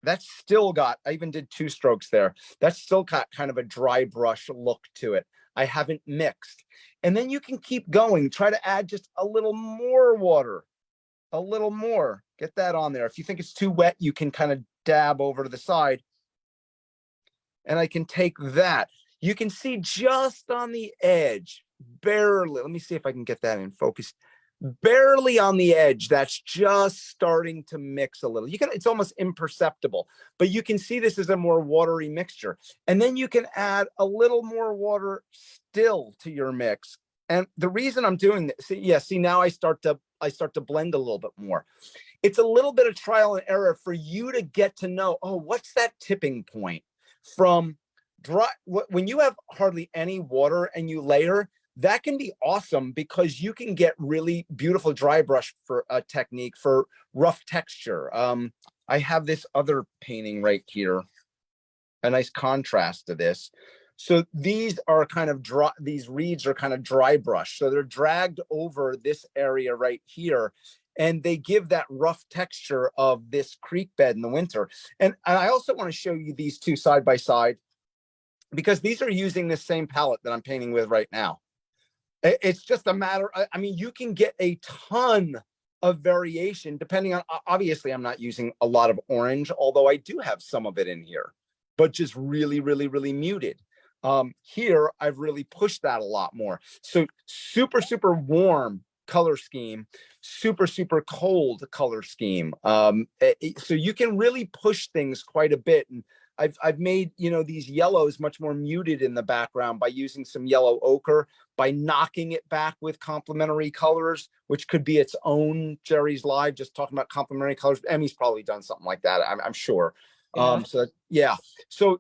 that's still got, I even did 2 strokes there. That's still got kind of a dry brush look to it. I haven't mixed. And then you can keep going, try to add just a little more water, a little more, get that on there. If you think it's too wet, you can kind of dab over to the side. And I can take that. You can see just on the edge, barely, let me see if I can get that in focus. Barely on the edge, that's just starting to mix a little. You can, it's almost imperceptible, but you can see this is a more watery mixture. And then you can add a little more water still to your mix. And the reason I'm doing this, see now I start to blend a little bit more. It's a little bit of trial and error for you to get to know, oh, what's that tipping point from dry, when you have hardly any water and you layer, that can be awesome because you can get really beautiful dry brush for a technique for rough texture. I have this other painting right here, a nice contrast to this. So these are kind of dry, these reeds are kind of dry brush. So they're dragged over this area right here, and they give that rough texture of this creek bed in the winter. And I also want to show you these two side by side because these are using the same palette that I'm painting with right now. It's just a matter, I mean, you can get a ton of variation depending on, obviously I'm not using a lot of orange, although I do have some of it in here, but just really, really, really muted. Here, I've really pushed that a lot more. So super, super warm color scheme, super, super cold color scheme. So you can really push things quite a bit. And I've made, you know, these yellows much more muted in the background by using some yellow ochre, by knocking it back with complementary colors, which could be its own Jerry's Live, just talking about complementary colors. Emmy's probably done something like that, I'm sure.
Yeah.
So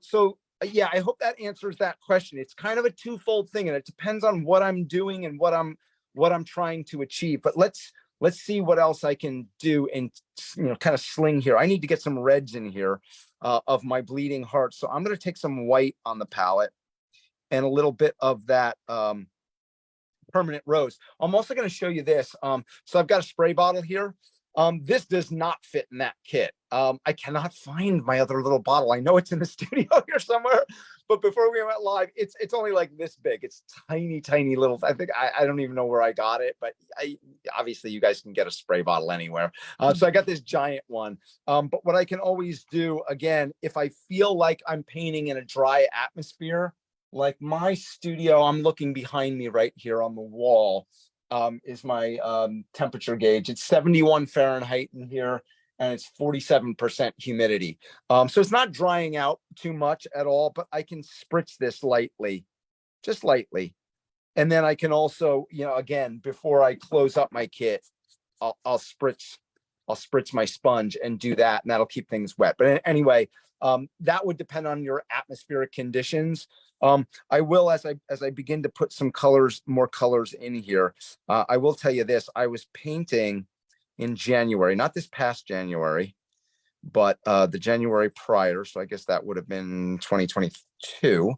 yeah, I hope that answers that question. It's kind of a twofold thing, and it depends on what I'm doing and what I'm trying to achieve. But let's see what else I can do and, you know, kind of sling here. I need to get some reds in here of my bleeding heart. So I'm going to take some white on the palette and a little bit of that permanent rose. I'm also going to show you this. So I've got a spray bottle here. This does not fit in that kit. I cannot find my other little bottle. I know it's in the studio here somewhere, but before we went live, it's only like this big. It's tiny, tiny little. I think I don't even know where I got it, but obviously you guys can get a spray bottle anywhere. So I got this giant one. But what I can always do, again, if I feel like I'm painting in a dry atmosphere, like my studio, I'm looking behind me right here on the wall. Is my temperature gauge. It's 71 Fahrenheit in here, and it's 47% humidity. So it's not drying out too much at all, but I can spritz this lightly, just lightly. And then I can also, you know, again, before I close up my kit, I'll spritz my sponge and do that, and that'll keep things wet. But anyway, that would depend on your atmospheric conditions. I will, as I begin to put some colors, more colors in here, I will tell you this, I was painting in January, not this past January, but the January prior. So I guess that would have been 2022.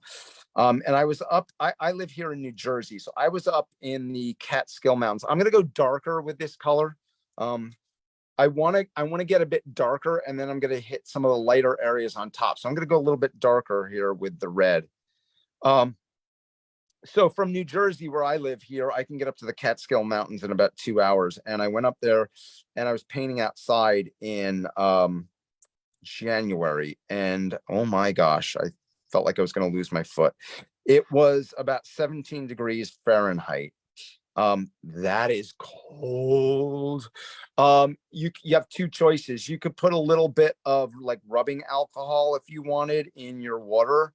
And I was up, I live here in New Jersey. So I was up in the Catskill Mountains. I'm going to go darker with this color. I want to get a bit darker, and then I'm going to hit some of the lighter areas on top. So I'm going to go a little bit darker here with the red. So from New Jersey, where I live here, I can get up to the Catskill Mountains in about 2 hours. And I went up there and I was painting outside in January. And oh my gosh, I felt like I was going to lose my foot. It was about 17 degrees Fahrenheit. That is cold. You have two choices. You could put a little bit of like rubbing alcohol if you wanted in your water.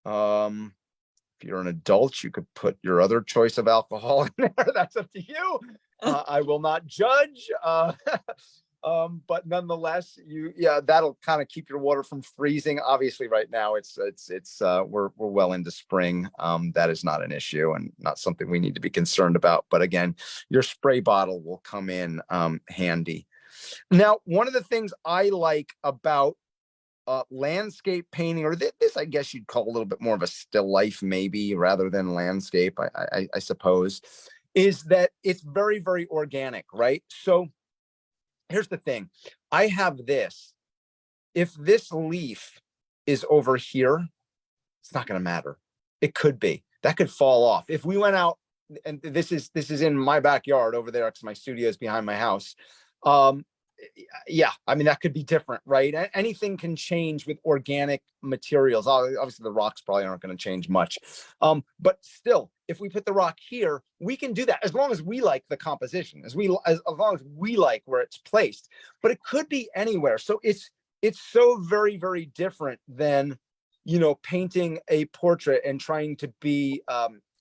If you're an adult, you could put your other choice of alcohol in there. That's up to you. I will not judge. But nonetheless, that'll kind of keep your water from freezing. Obviously, right now we're well into spring. That is not an issue and not something we need to be concerned about. But again, your spray bottle will come in handy. Now, one of the things I like about landscape painting, or this I guess you'd call a little bit more of a still life maybe rather than landscape, I suppose, is that it's very, very organic, right? So here's the thing. I have this if this leaf is over here, it's not going to matter. It could be. That could fall off. If we went out, and this is in my backyard over there, because my studio is behind my house. Yeah, I mean, that could be different, right? Anything can change with organic materials. Obviously, the rocks probably aren't going to change much. But still, if we put the rock here, we can do that as long as we like the composition, as long as we like where it's placed. But it could be anywhere. So it's so very, very different than, you know, painting a portrait and trying to be,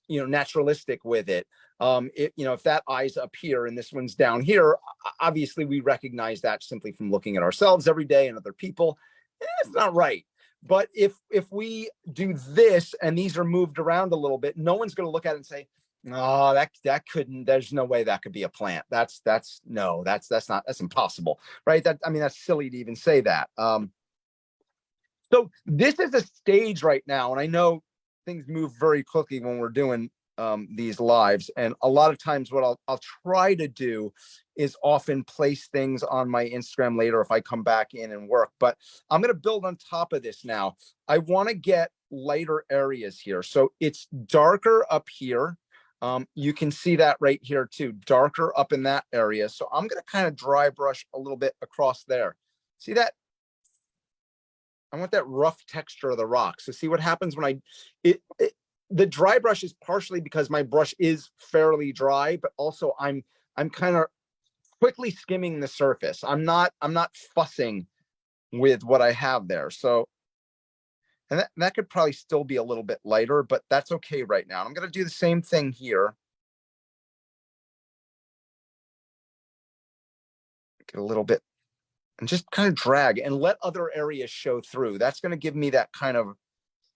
you know, naturalistic with it. You know, if that eye's up here and this one's down here, obviously we recognize that simply from looking at ourselves every day and other people. It's not right. But if we do this and these are moved around a little bit, no one's going to look at it and say, "Oh, that couldn't. There's no way that could be a plant. That's impossible." Right? I mean, that's silly to even say that. So this is a stage right now, and I know things move very quickly when we're doing these lives, and a lot of times what I'll try to do is often place things on my Instagram later if I come back in and work. But I'm going to build on top of this now. I want to get lighter areas here, so it's darker up here. You can see that right here too, darker up in that area. So I'm going to kind of dry brush a little bit across there. See that? I want that rough texture of the rock. So see what happens when the dry brush is partially because my brush is fairly dry, but also I'm kind of quickly skimming the surface. I'm not fussing with what I have there. So, and that could probably still be a little bit lighter, but that's okay right now. I'm going to do the same thing here. Get a little bit and just kind of drag and let other areas show through. That's going to give me that kind of,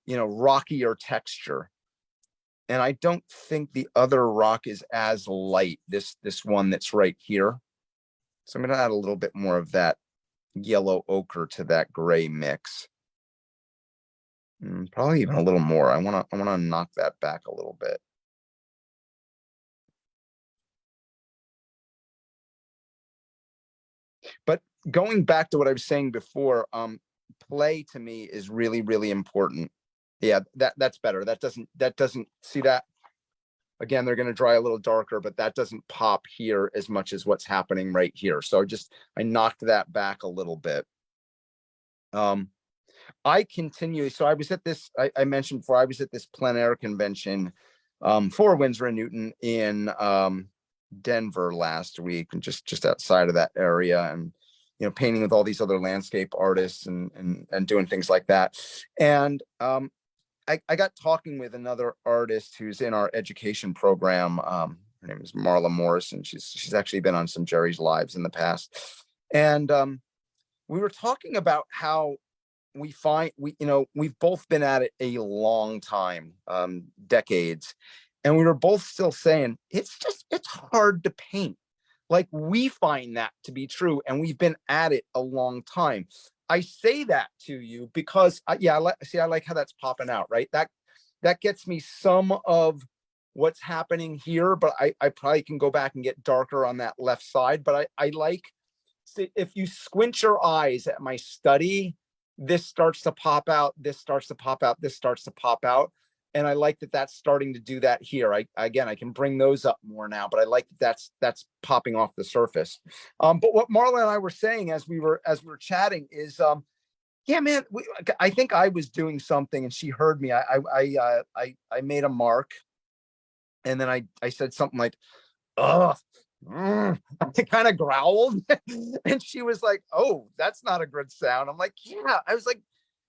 you know, rockier texture. And I don't think the other rock is as light, this one that's right here. So I'm going to add a little bit more of that yellow ochre to that gray mix. Probably even a little more. I want to knock that back a little bit. But going back to what I was saying before, play to me is really, really important. Yeah, that's better. That doesn't see that. Again, they're going to dry a little darker, but that doesn't pop here as much as what's happening right here. So I knocked that back a little bit. I continue. So I was at this, I mentioned before, I was at this plein air convention for Winsor and Newton in Denver last week, and just outside of that area, and you know, painting with all these other landscape artists and doing things like that. And I got talking with another artist who's in our education program. Her name is Marla Morrison. She's actually been on some Jerry's lives in the past. And we were talking about how we've both been at it a long time, decades. And we were both still saying, it's hard to paint. Like, we find that to be true. And we've been at it a long time. I say that to you because I like how that's popping out, right? That gets me some of what's happening here, but I probably can go back and get darker on that left side. But I like, if you squint your eyes at my study, this starts to pop out, this starts to pop out, this starts to pop out. And I like that that's starting to do that here. I can bring those up more now, but I like that that's popping off the surface. But what Marla and I were saying as we were chatting is, yeah, man, I think I was doing something and she heard me. I made a mark, and then I said something like, "Ugh." I kind of growled, and she was like, "Oh, that's not a good sound." I'm like, "Yeah." I was like,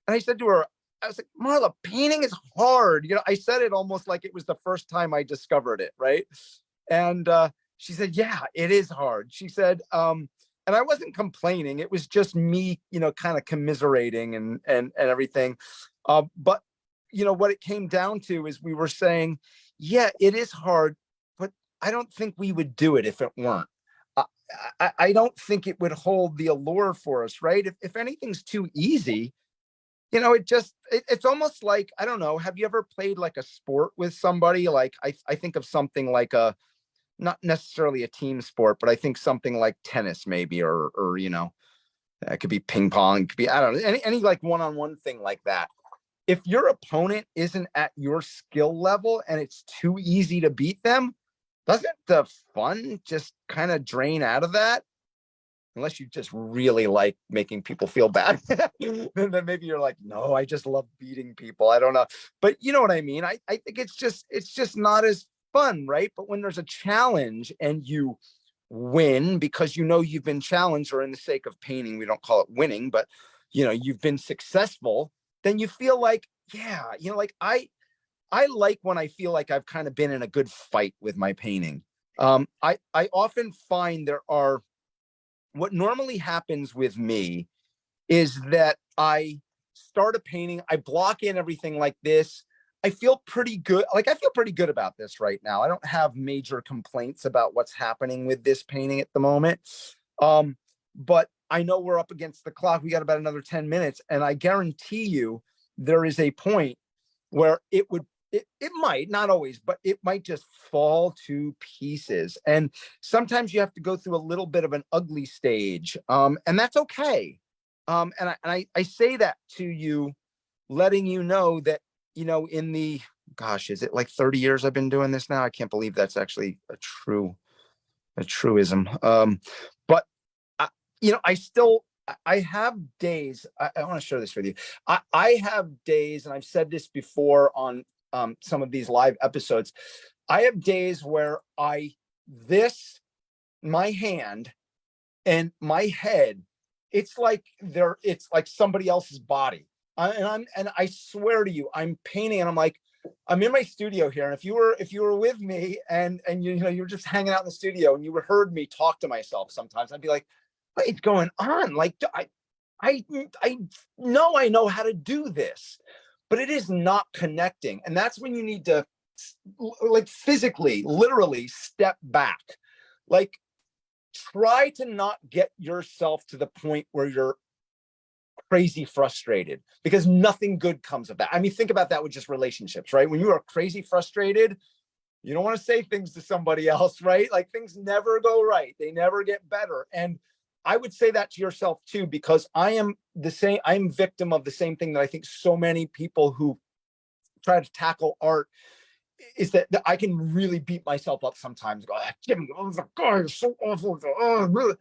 and I said to her, I was like, "Marla, painting is hard." You know, I said it almost like it was the first time I discovered it, right? And she said, "Yeah, it is hard." She said, and I wasn't complaining. It was just me, you know, kind of commiserating and everything. But you know, what it came down to is we were saying, yeah, it is hard, but I don't think we would do it if it weren't. I don't think it would hold the allure for us, right? If anything's too easy, you know, it's almost like, I don't know, have you ever played like a sport with somebody? Like, I think of something like not necessarily a team sport, but I think something like tennis maybe, or you know, It could be ping pong, it could be, I don't know, any like one-on-one thing like that. If your opponent isn't at your skill level and it's too easy to beat them, doesn't the fun just kind of drain out of that? Unless you just really like making people feel bad. Then maybe you're like, no, I just love beating people. I don't know. But you know what I mean? I think it's just not as fun, right? But when there's a challenge and you win because you know you've been challenged, or in the sake of painting, we don't call it winning, but you know, you've been successful, then you feel like, yeah, you know, like I like when I feel like I've kind of been in a good fight with my painting. I often find there are, what normally happens with me is that I start a painting, I block in everything like this. I feel pretty good. Like I feel pretty good about this right now. I don't have major complaints about what's happening with this painting at the moment. But I know we're up against the clock. We got about another 10 minutes. And I guarantee you there is a point where it might, not always, but it might just fall to pieces. And sometimes you have to go through a little bit of an ugly stage. And that's okay. And I say that to you, letting you know that, you know, in the, gosh, is it like 30 years I've been doing this now? I can't believe that's actually a truism. But I, you know, I have days, I want to share this with you. I have days, and I've said this before on some of these live episodes. I have days where my hand and my head, it's like somebody else's body. And I swear to you, I'm painting and I'm like, I'm in my studio here. And if you were with me and you know, you're just hanging out in the studio and you heard me talk to myself sometimes, I'd be like, what's going on? Like, I know how to do this, but it is not connecting. And that's when you need to like physically, literally step back. Like, try to not get yourself to the point where you're crazy frustrated, because nothing good comes of that. I mean, think about that with just relationships, right? When you are crazy frustrated, you don't want to say things to somebody else, right? Like things never go right. They never get better. And I would say that to yourself too, because I'm victim of the same thing that I think so many people who try to tackle art is that I can really beat myself up sometimes. Go, Jimmy, oh the guy is so awful. Oh, really?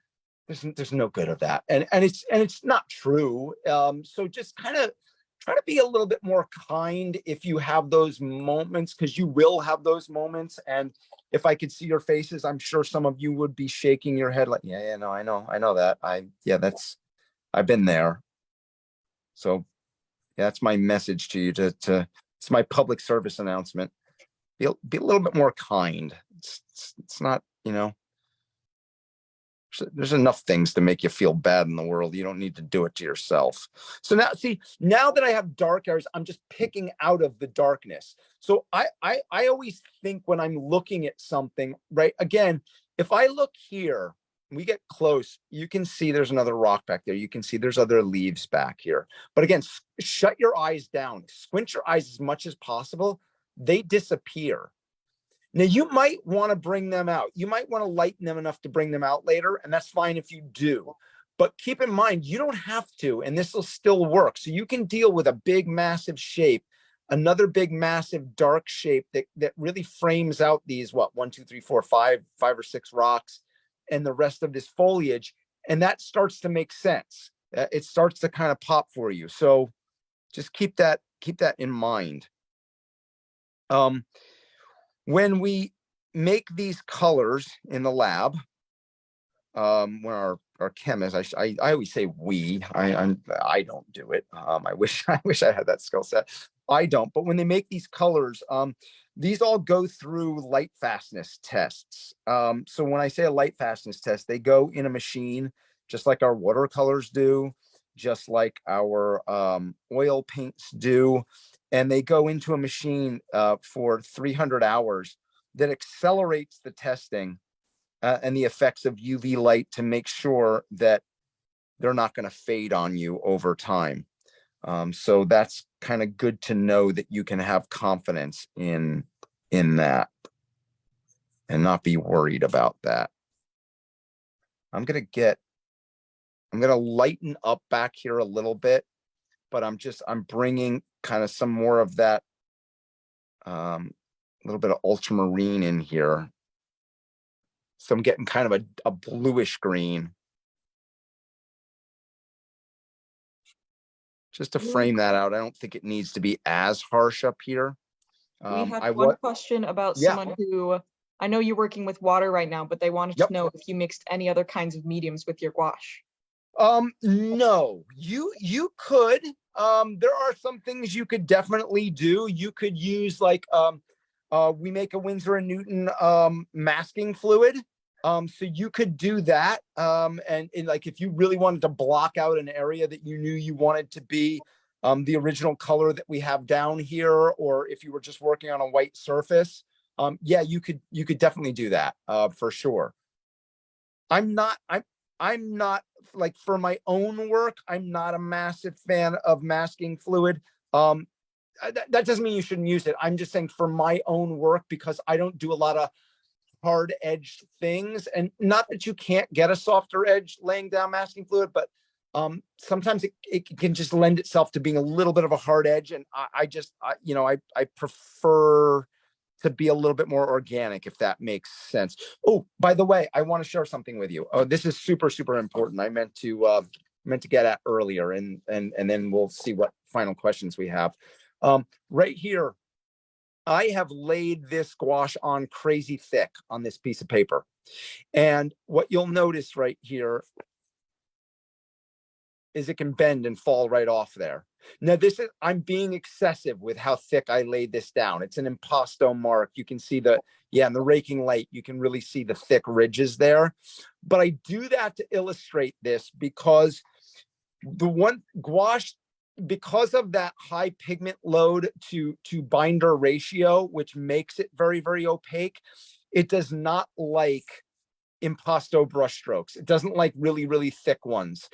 There's no good of that, and it's not true. So just kind of try to be a little bit more kind if you have those moments, because you will have those moments. And if I could see your faces, I'm sure some of you would be shaking your head like, yeah, no, I know that. I've been there. So yeah, that's my message to you. It's my public service announcement. Be a little bit more kind. It's not, you know, there's enough things to make you feel bad in the world. You don't need to do it to yourself. So now that I have dark areas, I'm just picking out of the darkness. So I always think when I'm looking at something, right? Again, if I look here, we get close, you can see there's another rock back there. You can see there's other leaves back here. But again, shut your eyes down, squint your eyes as much as possible. They disappear. Now, you might want to bring them out. You might want to lighten them enough to bring them out later, and that's fine if you do. But keep in mind, you don't have to, and this will still work. So you can deal with a big, massive shape, another big, massive, dark shape that really frames out these, 1, 2, 3, 4, 5 or 6 rocks and the rest of this foliage. And that starts to make sense. It starts to kind of pop for you. So just keep that in mind. When we make these colors in the lab, when our chemists, I always say we, I don't do it. I wish I had that skill set. I don't. But when they make these colors, these all go through light fastness tests. So when I say a light fastness test, they go in a machine, just like our watercolors do, just like our oil paints do. And they go into a machine for 300 hours that accelerates the testing and the effects of UV light to make sure that they're not going to fade on you over time. So that's kind of good to know, that you can have confidence in that and not be worried about that. I'm going to get I'm going to lighten up back here a little bit, but I'm bringing kind of some more of that, a little bit of ultramarine in here. So I'm getting kind of a bluish green. Just to frame that out, I don't think it needs to be as harsh up here.
We had one question about someone who, I know you're working with water right now, but they wanted to know if you mixed any other kinds of mediums with your gouache.
No, you could. There are some things you could definitely do. You could use like, we make a Winsor and Newton masking fluid. So you could do that. And like, if you really wanted to block out an area that you knew you wanted to be the original color that we have down here, or if you were just working on a white surface, yeah, you could definitely do that for sure. I'm not like, for my own work, I'm not a massive fan of masking fluid. That doesn't mean you shouldn't use it. I'm just saying for my own work, because I don't do a lot of hard edged things, and not that you can't get a softer edge laying down masking fluid, but sometimes it can just lend itself to being a little bit of a hard edge. And I prefer to be a little bit more organic, if that makes sense. Oh, by the way, I want to share something with you. Oh, this is super, super important. I meant to get at earlier, and then we'll see what final questions we have. Right here, I have laid this gouache on crazy thick on this piece of paper. And what you'll notice right here is it can bend and fall right off there. Now I'm being excessive with how thick I laid this down. It's an impasto mark. You can see in the raking light, you can really see the thick ridges there. But I do that to illustrate this because the one gouache, because of that high pigment load to binder ratio, which makes it very, very opaque, it does not like impasto brush strokes. It doesn't like really, really thick ones.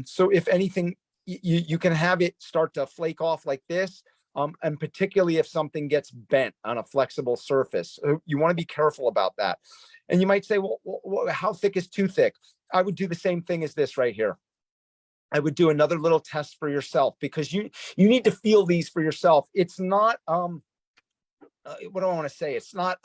So if anything, you can have it start to flake off like this. And particularly if something gets bent on a flexible surface, you want to be careful about that. And you might say, well, how thick is too thick? I would do the same thing as this right here. I would do another little test for yourself, because you need to feel these for yourself. It's not, what do I want to say? It's not,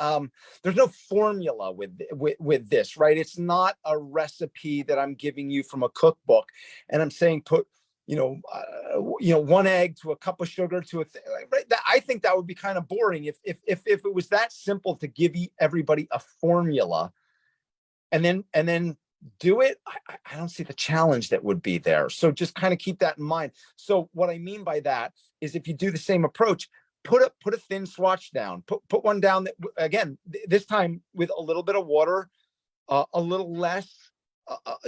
there's no formula with this, right? It's not a recipe that I'm giving you from a cookbook and I'm saying put, 1 egg to a cup of sugar to a right? I think that would be kind of boring if it was that simple to give everybody a formula and then do it. I don't see the challenge that would be there. So just kind of keep that in mind. So what I mean by that is, if you do the same approach, put a thin swatch down, put one down that, again, this time with a little bit of water, a little less,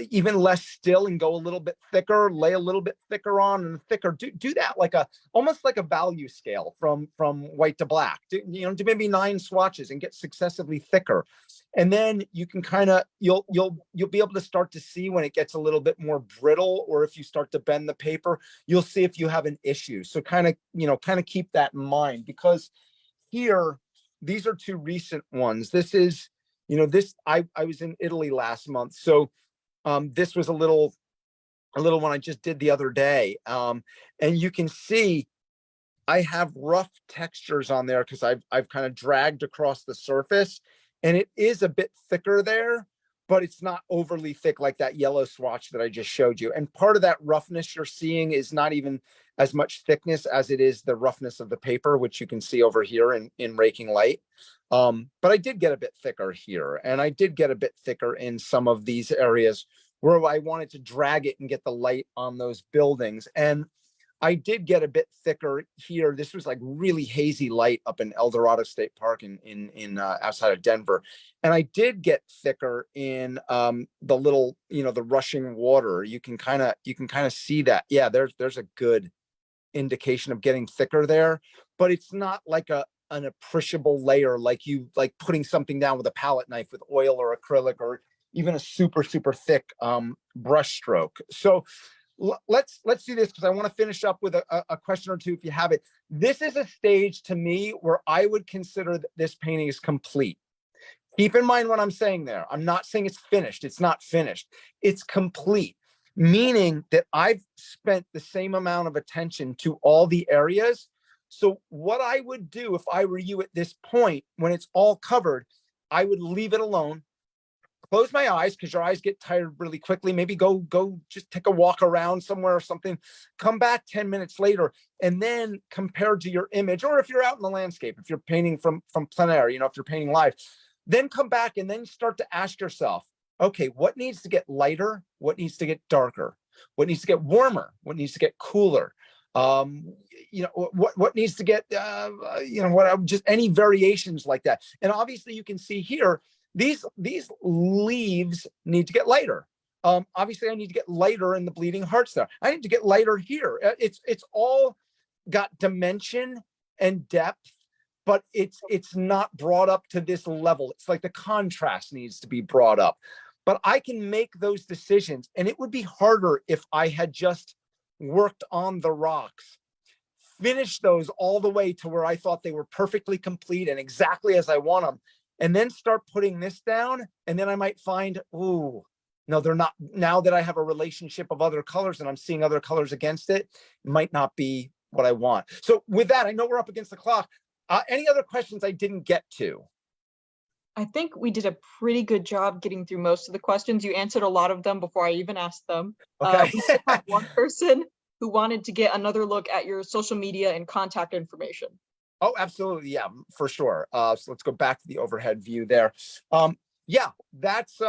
even less still, and go a little bit thicker, lay a little bit thicker on and thicker. Do that like almost like a value scale from white to black. Do maybe 9 swatches and get successively thicker. And then you can kind of, you'll be able to start to see when it gets a little bit more brittle, or if you start to bend the paper, you'll see if you have an issue. So kind of keep that in mind, because here, these are 2 recent ones. This is, I was in Italy last month. So this was a little one I just did the other day. And you can see I have rough textures on there because I've kind of dragged across the surface, and it is a bit thicker there, but it's not overly thick like that yellow swatch that I just showed you. And part of that roughness you're seeing is not even as much thickness as it is the roughness of the paper, which you can see over here in raking light. But I did get a bit thicker here, and I did get a bit thicker in some of these areas where I wanted to drag it and get the light on those buildings. And I did get a bit thicker here. This was like really hazy light up in El Dorado State Park in outside of Denver. And I did get thicker in the little, the rushing water. You can kind of see that. Yeah, there's a good indication of getting thicker there, but it's not like an appreciable layer, like putting something down with a palette knife with oil or acrylic, or even a super, super thick brush stroke. So let's do this, because I want to finish up with a question or two if you have it. This is a stage to me where I would consider that this painting is complete. Keep in mind what I'm saying there. I'm not saying it's finished. It's not finished. It's complete. meaning that I've spent the same amount of attention to all the areas. So what I would do if I were you at this point, when it's all covered, I would leave it alone. Close my eyes, because your eyes get tired really quickly. Maybe go just take a walk around somewhere or something. Come back 10 minutes later, and then compared to your image, or if you're out in the landscape, if you're painting from plein air, you know, if you're painting live, then come back and then start to ask yourself, okay, what needs to get lighter? What needs to get darker? What needs to get warmer? What needs to get cooler? You know, what needs to get, you know, what, just any variations like that. And obviously you can see here, these leaves need to get lighter. Obviously I need to get lighter in the bleeding hearts there. I need to get lighter here. It's all got dimension and depth, but it's not brought up to this level. It's like the contrast needs to be brought up. But I can make those decisions, and it would be harder if I had just worked on the rocks, finished those all the way to where I thought they were perfectly complete and exactly as I want them, and then start putting this down. And then I might find, ooh, no, they're not. Now that I have a relationship of other colors and I'm seeing other colors against it, it might not be what I want. So with that, I know we're up against the clock. Any other questions I didn't get to?
I think we did a pretty good job getting through most of the questions. You answered a lot of them before I even asked them.
Okay.
We still have one person who wanted to get another look at your social media and contact information.
Oh, absolutely. Yeah, for sure. So let's go back to the overhead view there. Yeah, that's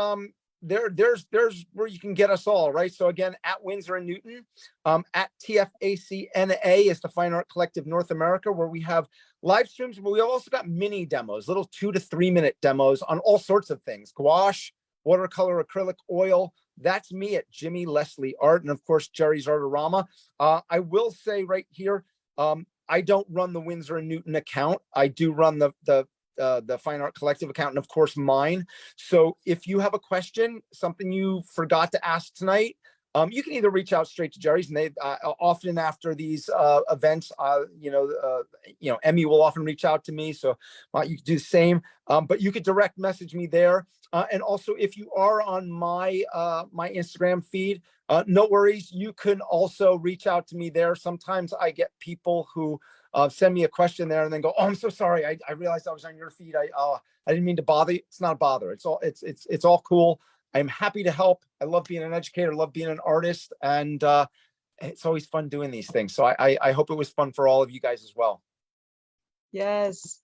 there's where you can get us all, right? So again, at Winsor and Newton, at TFACNA is the Fine Art Collective North America, where we have live streams, but we also got mini demos, little 2 to 3 minute demos on all sorts of things: gouache, watercolor, acrylic, oil. That's me at Jimmy Leslie Art, and of course JerrysArtarama. I will say right here, I don't run the Winsor and Newton account. I do run the Fine Art Collective account, and of course mine. So if you have a question, something you forgot to ask tonight, you can either reach out straight to Jerry's, and they often after these events, you know, Emmy will often reach out to me, so you can do the same. But you could direct message me there, and also if you are on my my Instagram feed, no worries, you can also reach out to me there. Sometimes I get people who send me a question there and then go, "Oh, I'm so sorry. I realized I was on your feed. I didn't mean to bother you." It's not a bother. It's all cool. I'm happy to help. I love being an educator, love being an artist, and it's always fun doing these things. So I hope it was fun for all of you guys as well.
Yes.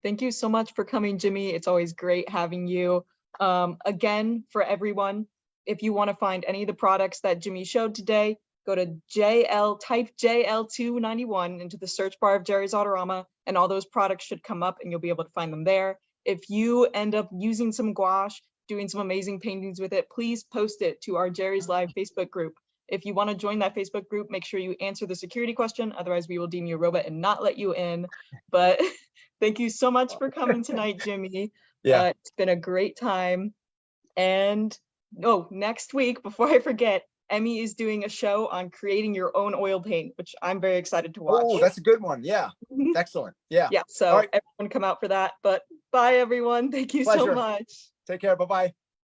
Thank you so much for coming, Jimmy. It's always great having you. Again, for everyone, if you want to find any of the products that Jimmy showed today, go to type JL291 into the search bar of JerrysArtarama, and all those products should come up and you'll be able to find them there. If you end up using some gouache, doing some amazing paintings with it, please post it to our Jerry's Live Facebook group. If you want to join that Facebook group, make sure you answer the security question. Otherwise, we will deem you a robot and not let you in. But thank you so much for coming tonight, Jimmy.
Yeah.
It's been a great time. And next week, before I forget, Emmy is doing a show on creating your own oil paint, which I'm very excited to watch.
Oh, that's a good one. Yeah. Excellent. Yeah.
Yeah. So everyone come out for that. But bye, everyone. Thank you so much.
Take care. Bye-bye.